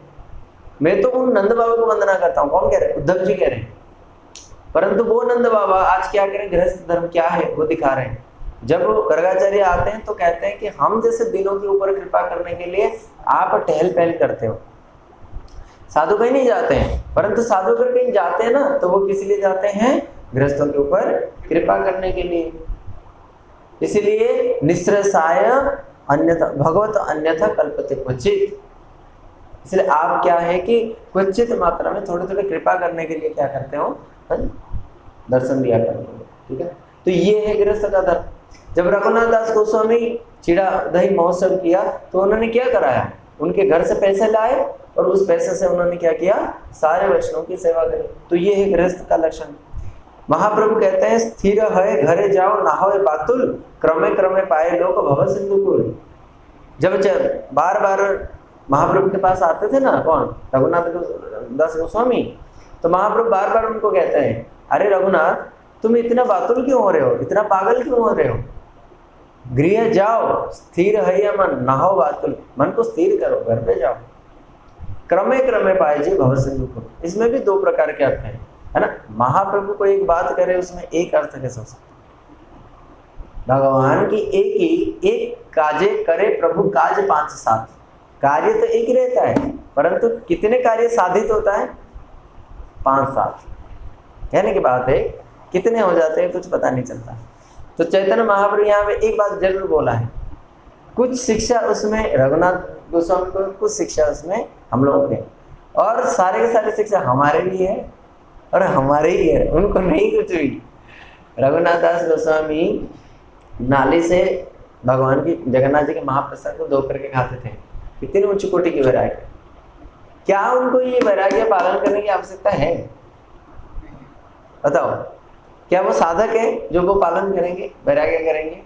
मैं तो उन नंद बाबा को वंदना करता हूं। कौन कह रहे हैं, उद्धव जी कह रहे हैं। परंतु वो नंद बाबा आज क्या करें, गृहस्थ धर्म क्या है वो दिखा रहे हैं। जब गर्गाचार्य आते हैं तो कहते हैं कि हम जैसे दिनों के ऊपर कृपा करने के लिए आप टहल पहल करते हो, साधु कहीं नहीं जाते हैं, परंतु साधु अगर कहीं जाते हैं ना तो वो किस लिए जाते हैं, गृहस्थों के ऊपर कृपा करने के लिए। इसलिए निःश्रेषाय अन्यथा भगवत अन्यथा कल्पते क्वचित, इसलिए आप क्या है कि क्वचित मात्रा में थोड़े थोड़े कृपा करने के लिए क्या करते हो, दर्शन दिया करते हो, ठीक है। तो ये है गृहस्थ का धर्म। जब रघुनाथ दास गोस्वामी चिड़ा दही महोत्सव किया तो उन्होंने क्या कराया, उनके घर से पैसे लाए और उस पैसे से उन्होंने क्या किया, सारे वैष्णव की सेवा करी। तो ये है गृहस्थ का लक्षण। महाप्रभु कहते हैं स्थिर है घरे जाओ ना हो बातुल, क्रमे क्रमे पाए लोग भव सिंधुकुल। जब बार बार महाप्रभु के पास आते थे ना, कौन, रघुनाथ दास गोस्वामी, तो महाप्रभु बार बार उनको कहते हैं, अरे रघुनाथ तुम इतना बातुल क्यों हो रहे हो, इतना पागल क्यों हो रहे हो, गृह जाओ, स्थिर है या मन, ना हो बातुल, मन को स्थिर करो, घर पे जाओ, क्रमे क्रमे पाए जी भव सिंधुकुल। इसमें भी 2 प्रकार के अर्थ है ना। महाप्रभु को एक बात करे उसमें एक अर्थ कैसे हो सकता, भगवान की एक काजे करे प्रभु काज 5-7, कार्य तो एक ही रहता है परंतु कितने कार्य साधित होता है, 5-7 कहने की बात है, कितने हो जाते हैं कुछ पता नहीं चलता। तो चैतन्य महाप्रभु यहाँ पे एक बात जरूर बोला है, कुछ शिक्षा उसमें रघुनाथ गोस्वामी को, कुछ शिक्षा उसमें हम लोगों के, और सारे के सारे शिक्षा हमारे लिए है और हमारे ही है, उनको नहीं कुछ भी। रघुनाथ दास गोस्वामी नाली से भगवान की जगन्नाथ जी के महाप्रसाद को धो करके खाते थे, कितनी उच्च कोटि की वैराग्य। क्या उनको ये वैराग्य पालन करने की आवश्यकता है, बताओ, क्या वो साधक है जो वो पालन करेंगे, वैराग्य करेंगे?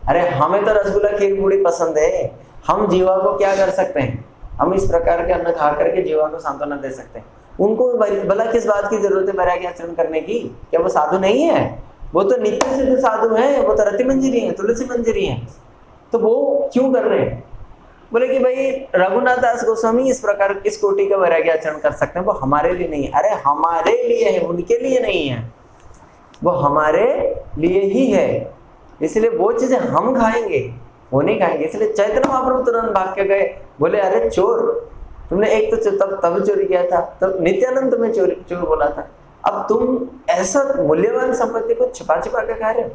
अरे हमें तो रसगुल्ला खीर पूरी पसंद है, हम जीवा को क्या कर सकते हैं, हम इस प्रकार के अन्न खा करके जीवा को सांत्वना दे सकते हैं। उनको भला किस बात की जरूरत है वैराग्य आचरण करने की, क्या वो साधु नहीं है? वो तो नित्य सिद्ध साधु हैं, वो तो रति मंजरी है, तुलसी मंजरी है, तो वो क्यों कर रहे हैं? बोले कि भाई रघुनाथ दास गोस्वामी इस प्रकार किस कोटि का वैराग्य आचरण कर सकते हैं, वो हमारे लिए नहीं है। अरे हमारे लिए है, उनके लिए नहीं है, वो हमारे लिए ही है। इसलिए वो चीजें हम खाएंगे, वो नहीं खाएंगे। इसलिए चैतन्य महाप्रभु तुरंत भाग के गए, बोले अरे चोर, तुमने एक तो तब चोरी किया था, तब नित्यानंद तुम्हें चोर बोला था, अब तुम ऐसा मूल्यवान संपत्ति को छिपा छिपा के खा रहे हो।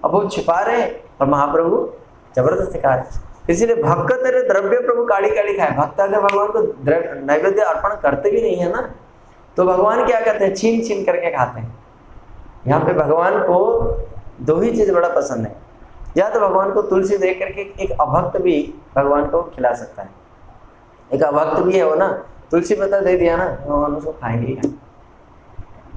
अब वो छिपा रहे हैं और महाप्रभु जबरदस्ती खा रहे। इसीलिए भक्त तेरे द्रव्य प्रभु काढ़ी काढ़ी खाए। भक्त अगर भगवान को नैवेद्य अर्पण करते भी नहीं है ना, तो भगवान क्या करते हैं, छीन छीन करके खाते हैं। यहाँ पे भगवान को दो ही चीज बड़ा पसंद है, या तो भगवान को तुलसी देख करके एक अभक्त भी भगवान को खिला सकता है। एक अभक्त भी है वो ना, तुलसी पत्ता दे दिया ना, भगवान उसको खाएंगे ही।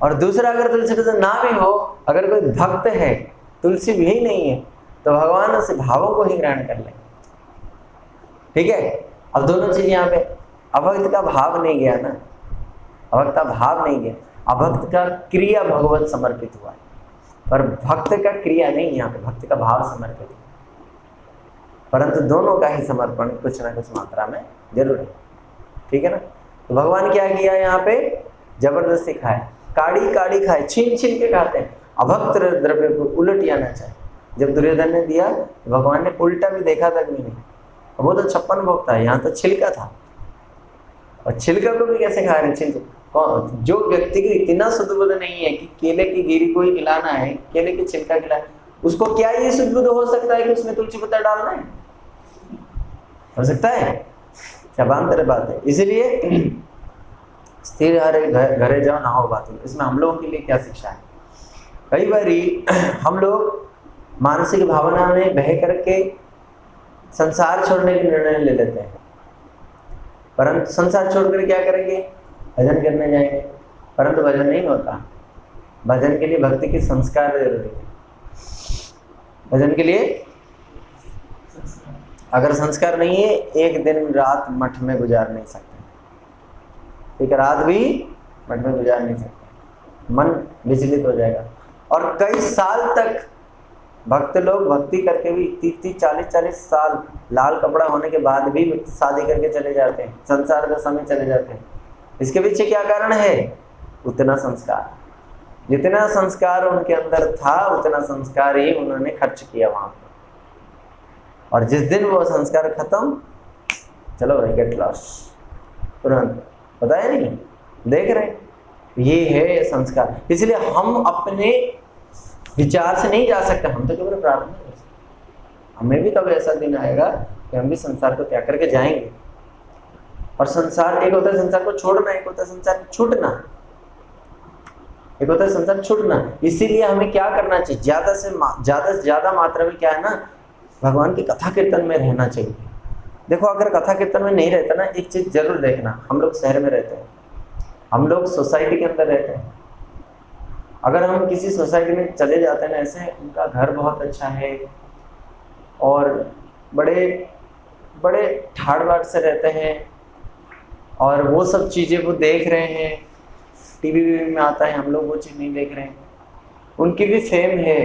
और दूसरा, अगर तुलसी पत्ता ना भी हो, अगर कोई भक्त है, तुलसी भी नहीं है, तो भगवान उस भावों को ही ग्रहण कर ले। ठीक है, अब दोनों चीज यहाँ पे, अभक्त का भाव नहीं गया ना, अभक्त का भाव नहीं गया, अभक्त का क्रिया भगवत समर्पित हुआ है, पर भक्त का क्रिया नहीं, यहाँ पे भक्त का भाव समर्पित है। परंतु दोनों का ही समर्पण कुछ ना कुछ मात्रा में जरूर है। ठीक है ना। तो भगवान क्या किया यहाँ पे, जबरदस्ती खाए, काढ़ी काढ़ी खाए, छीन छीन के खाते हैं। अभक्त द्रव्य को उलट आना चाहिए। जब दुर्योधन ने दिया, भगवान ने उल्टा भी देखा तक भी नहीं। वो तो 56 भोग था, यहाँ तो छिलका था, और छिलका को भी कैसे खा रहे छिलका। जो व्यक्ति को इतना सुदबुद्ध नहीं है कि केले की गिरी को ही खिलाना है, केले की छिलका खिलाना, उसको क्या ये सुदबुद्ध हो सकता है कि उसमें तुलसी पत्ता डालना है? हो सकता है? शबांतर बात है। इसलिए स्थिर हरे घरे जाओ ना हो बात। इसमें हम लोगों के लिए क्या शिक्षा है? कई बार हम लोग मानसिक भावना में बह करके संसार छोड़ने के निर्णय ले लेते हैं, परंतु संसार छोड़कर क्या करेंगे, भजन करने जाएंगे। परंतु भजन नहीं होता। भजन के लिए भक्ति के संस्कार जरूरी है। भजन के लिए अगर संस्कार नहीं है, एक दिन रात मठ में गुजार नहीं सकते, एक रात भी मठ में गुजार नहीं सकते, मन विचलित हो जाएगा। और कई साल तक भक्त लोग भक्ति करके भी 30-40 साल लाल कपड़ा होने के बाद भी शादी करके चले जाते हैं, संसार का समय चले जाते हैं। इसके पीछे क्या कारण है? उतना संस्कार, जितना संस्कार उनके अंदर था उतना संस्कार ही उन्होंने खर्च किया वहां पर। और जिस दिन वो संस्कार खत्म, चलो भाई गेट लॉस्ट, तुरंत, पता है नहीं, देख रहे हैं, ये है संस्कार। इसलिए हम अपने विचार से नहीं जा सकते, हम तो केवल प्रार्थना कर सकते। हमें भी कभी ऐसा दिन आएगा कि हम भी संसार को त्याग करके जाएंगे। और संसार, एक होता है संसार को छोड़ना, एक होता है संसार छूटना, एक होता है संसार छूटना। इसीलिए हमें क्या करना चाहिए, ज्यादा से ज्यादा मात्रा में क्या है ना, भगवान की कथा कीर्तन में रहना चाहिए। देखो, अगर कथा कीर्तन में नहीं रहता ना, एक चीज जरूर देखना, हम लोग शहर में रहते हैं, हम लोग सोसाइटी के अंदर रहते हैं। अगर हम किसी सोसाइटी में चले जाते हैं ना, ऐसे उनका घर बहुत अच्छा है और बड़े बड़े ठाड़ बाट से रहते हैं, और वो सब चीज़ें वो देख रहे हैं, टीवी में आता है, हम लोग वो चीज़ नहीं देख रहे हैं। उनकी भी फेम है,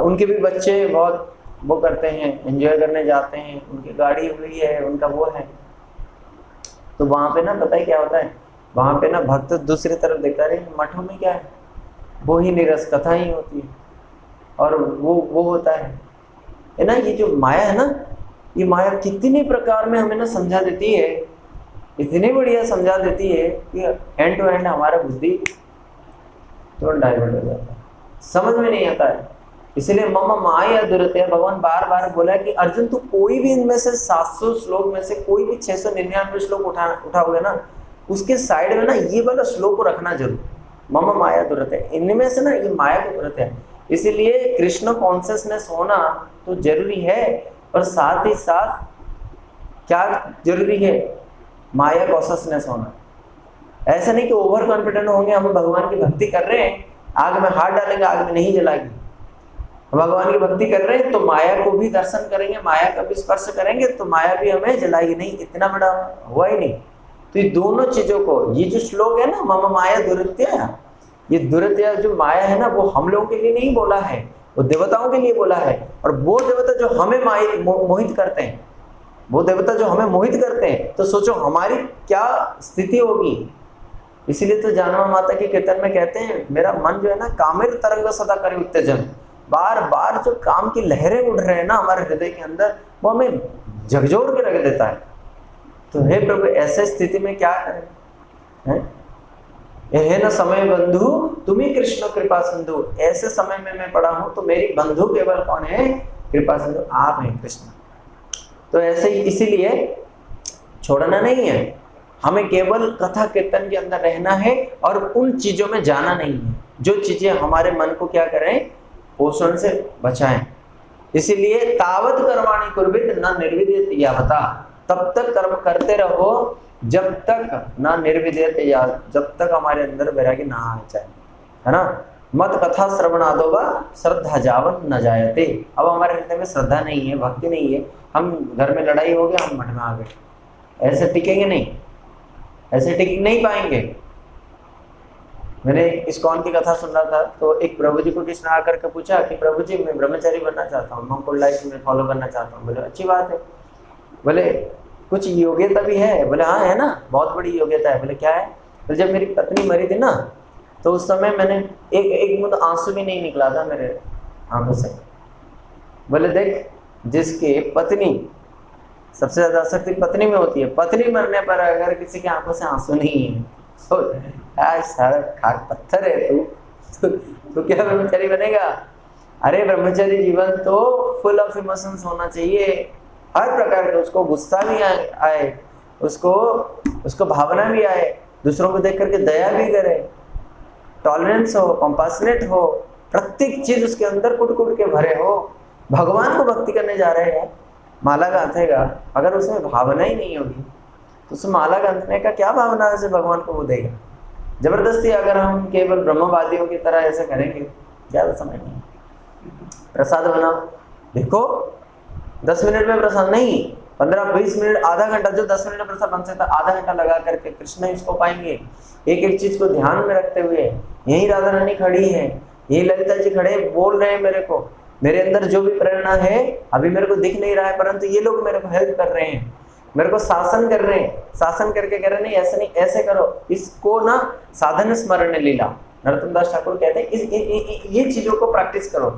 उनके भी बच्चे बहुत वो करते हैं, एंजॉय करने जाते हैं, उनकी गाड़ी हुई है, उनका वो है। तो वहाँ पे ना पता है क्या होता है, वहाँ पे ना भक्त दूसरी तरफ देखता रहे, मठों में क्या है, वो ही निरस कथा ही होती है, और वो होता है ना। ये जो माया है ना, ये माया कितनी प्रकार में हमें ना समझा देती है, इतनी बढ़िया समझा देती है कि एंड टू एंड हमारा बुद्धि तुरंत डाइवर्ट हो जाता है, समझ में नहीं आता है। इसलिए मम माया दुरत्या, भगवान बार बार बोला कि अर्जुन तू कोई भी इनमें से 700 श्लोक में से कोई भी 699 श्लोक उठाओगे ना, उसके साइड में ना ये वाला श्लोक को रखना जरूर, मम माया दुरत्या। इनमें से ना ये माया को दुरत्या है। इसीलिए कृष्ण कॉन्शियसनेस होना तो जरूरी है, और साथ ही साथ क्या जरूरी है, माया कॉन्शियसनेस होना। ऐसा नहीं कि ओवर कॉन्फिडेंट होंगे, हम भगवान की भक्ति कर रहे हैं, आग में हाथ डालेंगे आग में नहीं जलाएगी। भगवान की भक्ति कर रहे हैं तो माया को भी दर्शन करेंगे, माया का भी स्पर्श करेंगे, तो माया भी हमें जलाएगी नहीं, इतना बड़ा हुआ ही नहीं। तो ये दोनों चीजों को, ये जो श्लोक है ना, मम माया दुरत्या, ये दुरत्या जो माया है ना, वो हम लोगों के लिए नहीं बोला है, वो देवताओं के लिए बोला है। और वो देवता जो हमें मोहित करते हैं, वो देवता जो हमें मोहित करते हैं, तो सोचो हमारी क्या स्थिति होगी। इसीलिए तो जानवा माता के कीर्तन में कहते हैं, मेरा मन जो है ना कामिर तरंग सदा करे उत्तेजन, बार बार जो काम की लहरें उड़ रहे हैं ना हमारे हृदय के अंदर, वो हमें झकझोर के रख देता है। तो हे प्रभु, ऐसे स्थिति में क्या करें? यह न समय बंधु तुम्ही कृष्ण कृपा सिंधु, ऐसे समय में मैं पड़ा हूं तो मेरी बंधु केवल कौन है? कृपा सिंधु आप हैं कृष्ण। तो ऐसे ही इसीलिए छोड़ना नहीं है, हमें केवल कथा कीर्तन के अंदर रहना है और उन चीजों में जाना नहीं है जो चीजें हमारे मन को क्या करें? पोषण से बचाएं। इसीलिए तावत कर्माणि कुर्वित न निर्विद्यत यावता, तब तक कर्म करते रहो जब तक ना निर्विद्यत या जब तक हमारे अंदर वैराग्य ना आ जाए, है ना। मत कथा श्रवणादो वा श्रद्धा जावन न जायते। अब हमारे हृदय में श्रद्धा नहीं है, भक्ति नहीं है, हम घर में लड़ाई हो गया, हम मठ में आ गए, ऐसे टिकेंगे नहीं, ऐसे टिक नहीं पाएंगे। मैंने इस्कॉन की कथा सुन रहा था, तो एक प्रभु जी को किसने आकर के पूछा कि प्रभु जी मैं ब्रह्मचारी बनना चाहता हूँ, मंक लाइफ में फॉलो करना चाहता हूँ। बोले अच्छी बात है। बोले कुछ योग्यता भी है? बोले हाँ है ना, बहुत बड़ी योग्यता है। बोले क्या है? तो जब मेरी पत्नी मरी थी ना, तो उस समय मैंने एक बूंद आंसू भी नहीं निकला था मेरे आंखों से। बोले देख, जिसकी पत्नी सबसे ज्यादा आसक्ति पत्नी में होती है, पत्नी मरने पर अगर किसी की आंखों से आंसू नहीं है तो आज सारा खाक पत्थर है तू क्या ब्रह्मचारी बनेगा? अरे ब्रह्मचारी जीवन तो फुल ऑफ इमोशंस होना चाहिए, हर प्रकार के। उसको गुस्सा भी आए, उसको भावना भी आए, दूसरों को देख करके दया भी करे, टॉलरेंस हो, कंपैशनेट हो, प्रत्येक चीज उसके अंदर कुट कुट के भरे हो। भगवान को भक्ति करने जा रहे हैं, माला गांथेगा, अगर उसमें भावना ही नहीं होगी तो उस माला गांथने का क्या भावना से भगवान को वो देगा? जबरदस्ती अगर हम केवल ब्रह्मवादियों की तरह ऐसे करेंगे, ज्यादा समय नहीं। प्रसाद बनाओ, देखो 10 मिनट में प्रसाद नहीं, 15-20 मिनट, आधा घंटा, जो 10 मिनट में प्रसाद बन सकता है आधा घंटा लगा करके कृष्ण इसको पाएंगे। एक एक चीज को ध्यान में रखते हुए, यही राधा रानी खड़ी है, यही ललिता जी खड़े बोल रहे हैं मेरे को, मेरे अंदर जो भी प्रेरणा है अभी मेरे को दिख नहीं रहा है, परंतु ये लोग मेरे को हेल्प कर रहे हैं, मेरे को शासन कर रहे हैं, शासन करके कह रहे नहीं ऐसे नहीं ऐसे करो। इसको ना साधन स्मरण लीला, नरोत्तम दास ठाकुर कहते हैं ये चीजों को प्रैक्टिस करो।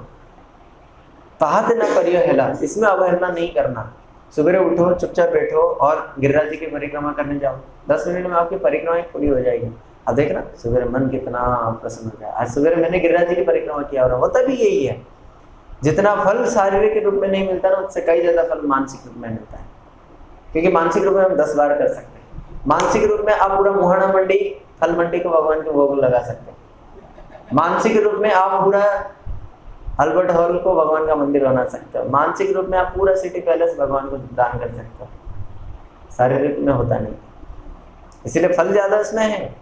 पाहत न करियो हेला, इसमें अवहेलना नहीं करना। सुबह उठो, चुपचाप बैठो और गिरिराज जी की परिक्रमा करने जाओ, 10 मिनट में आपकी परिक्रमा पूरी हो जाएगी। अब देखना सुबह मन कितना प्रसन्न हो जाए। आज सुबह मैंने गिरिराज जी की परिक्रमा किया, और होता भी यही है, जितना फल शारीरिक रूप में नहीं मिलता ना, उससे कई ज्यादा फल मानसिक रूप में मिलता है। क्योंकि मानसिक रूप में हम 10 बार कर सकते हैं, मानसिक रूप में आप पूरा मुहाना मंडी, फल मंडी को भगवान के भोग लगा सकते हैं, मानसिक रूप में आप पूरा अल्बर्ट हॉल को भगवान का मंदिर बना सकते हो, मानसिक रूप में आप पूरा सिटी पैलेस भगवान को दान कर सकते हो। शारीरिक में होता नहीं, इसीलिए फल ज्यादा इसमें है।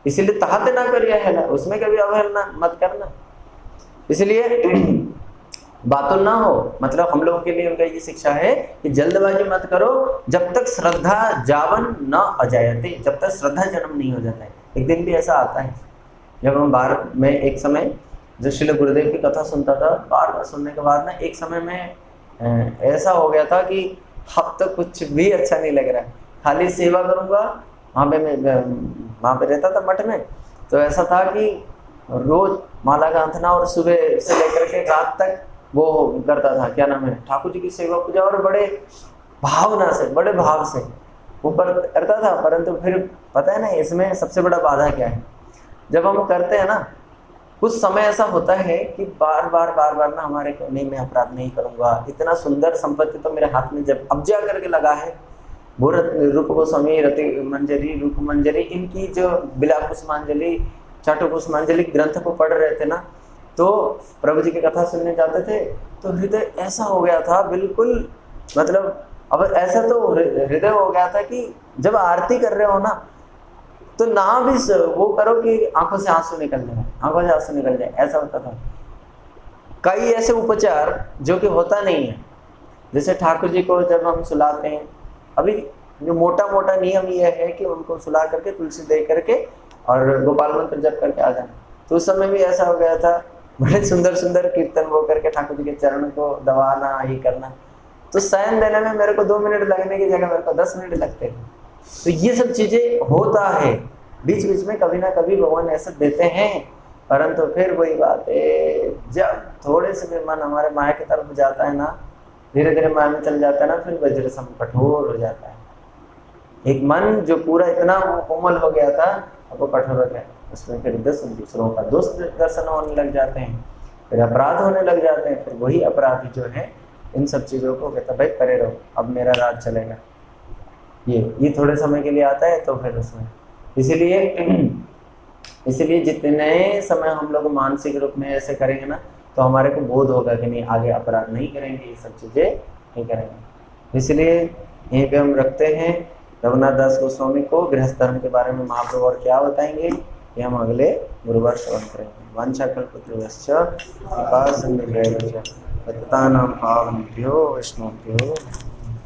इसीलिए ताहत ना करिए हेला, उसमें कभी अवहेलना मत करना। इसलिए बातुल ना हो, मतलब हम लोगों के लिए उनका ये शिक्षा है कि जल्दबाजी मत करो जब तक श्रद्धा जावन न अजायते, जब तक श्रद्धा जन्म नहीं हो जाता है। एक दिन भी ऐसा आता है जब हम बाहर में, एक समय जो श्रील गुरुदेव की कथा सुनता था, बार बार सुनने के बाद ना एक समय में ऐसा हो गया था कि अब तो कुछ भी अच्छा नहीं लग रहा है, खाली सेवा करूँगा। वहाँ पे रहता था मठ में, तो ऐसा था कि रोज माला गांथना और सुबह से लेकर के रात तक वो करता था, क्या नाम है, ठाकुर जी की सेवा पूजा, और बड़े भावना से, बड़े भाव से ऊपर करता था। परंतु फिर पता है ना इसमें सबसे बड़ा बाधा क्या है, जब हम करते हैं ना, कुछ समय ऐसा होता है कि बार बार ना हमारे को नहीं, मैं अपराध नहीं करूंगा, इतना सुंदर संपत्ति तो मेरे हाथ में जब अब जा करके लगा है। वो रूप गोस्वामी, रति मंजरी, रूप मंजरी, इनकी जो बिला पुष्पांजलि, चाटु पुष्पांजलि ग्रंथ को पढ़ रहे थे ना, तो प्रभु जी की कथा सुनने जाते थे, तो हृदय ऐसा हो गया था बिल्कुल, मतलब अब ऐसा तो हृदय हो गया था कि जब आरती कर रहे हो ना, तो ना भी वो करो कि आंखों से आंसू निकल जाए, आंखों से आंसू निकल जाए, ऐसा होता था। कई ऐसे उपचार जो कि होता नहीं है, जैसे ठाकुर जी को जब हम सुलाते हैं, अभी जो मोटा मोटा नियम ये है कि उनको सुला करके तुलसी दे करके और गोपाल मंत्र जप करके आ जाना। तो उस समय भी ऐसा हो गया था, बड़े सुंदर सुंदर कीर्तन वो करके ठाकुर जी के चरण को दबाना, ये करना। तो शयन देने में मेरे को 2 मिनट लगने की जगह मेरे को 10 मिनट लगते थे। तो ये सब चीजें होता है, बीच बीच में कभी ना कभी भगवान ऐसा देते हैं, परंतु फिर वही बात है, जब थोड़े से भी मन हमारे माया की तरफ जाता है ना, धीरे धीरे माया में चल जाता है ना, फिर वज्र सम कठोर हो जाता है। एक मन जो पूरा इतना कोमल हो गया था, अब वो कठोर हो गया, उसमें फिर दूसरों का दोस्त दर्शन होने लग जाते हैं, फिर अपराध होने लग जाते हैं। फिर वही अपराधी जो है इन सब चीज़ों को कहता भाई परे रहो, अब मेरा राज चलेगा। ये थोड़े समय के लिए आता है, तो फिर उसमें इसीलिए जितने समय हम लोग मानसिक रूप में ऐसे करेंगे ना, तो हमारे को बोध होगा कि नहीं आगे अपराध नहीं करेंगे, ये सब चीज़ें नहीं करेंगे। इसलिए यहीं पे हम रखते हैं। रघुनाथ दास गोस्वामी को गृहस्थ धर्म के बारे में महाप्रभु और क्या बताएंगे, ये हम अगले गुरुवार श्रवण करेंगे। वांछाकल्पतरुभ्यश्च कृपा सिन्धुभ्यो पतितानां पावनेभ्यो वैष्णवेभ्यो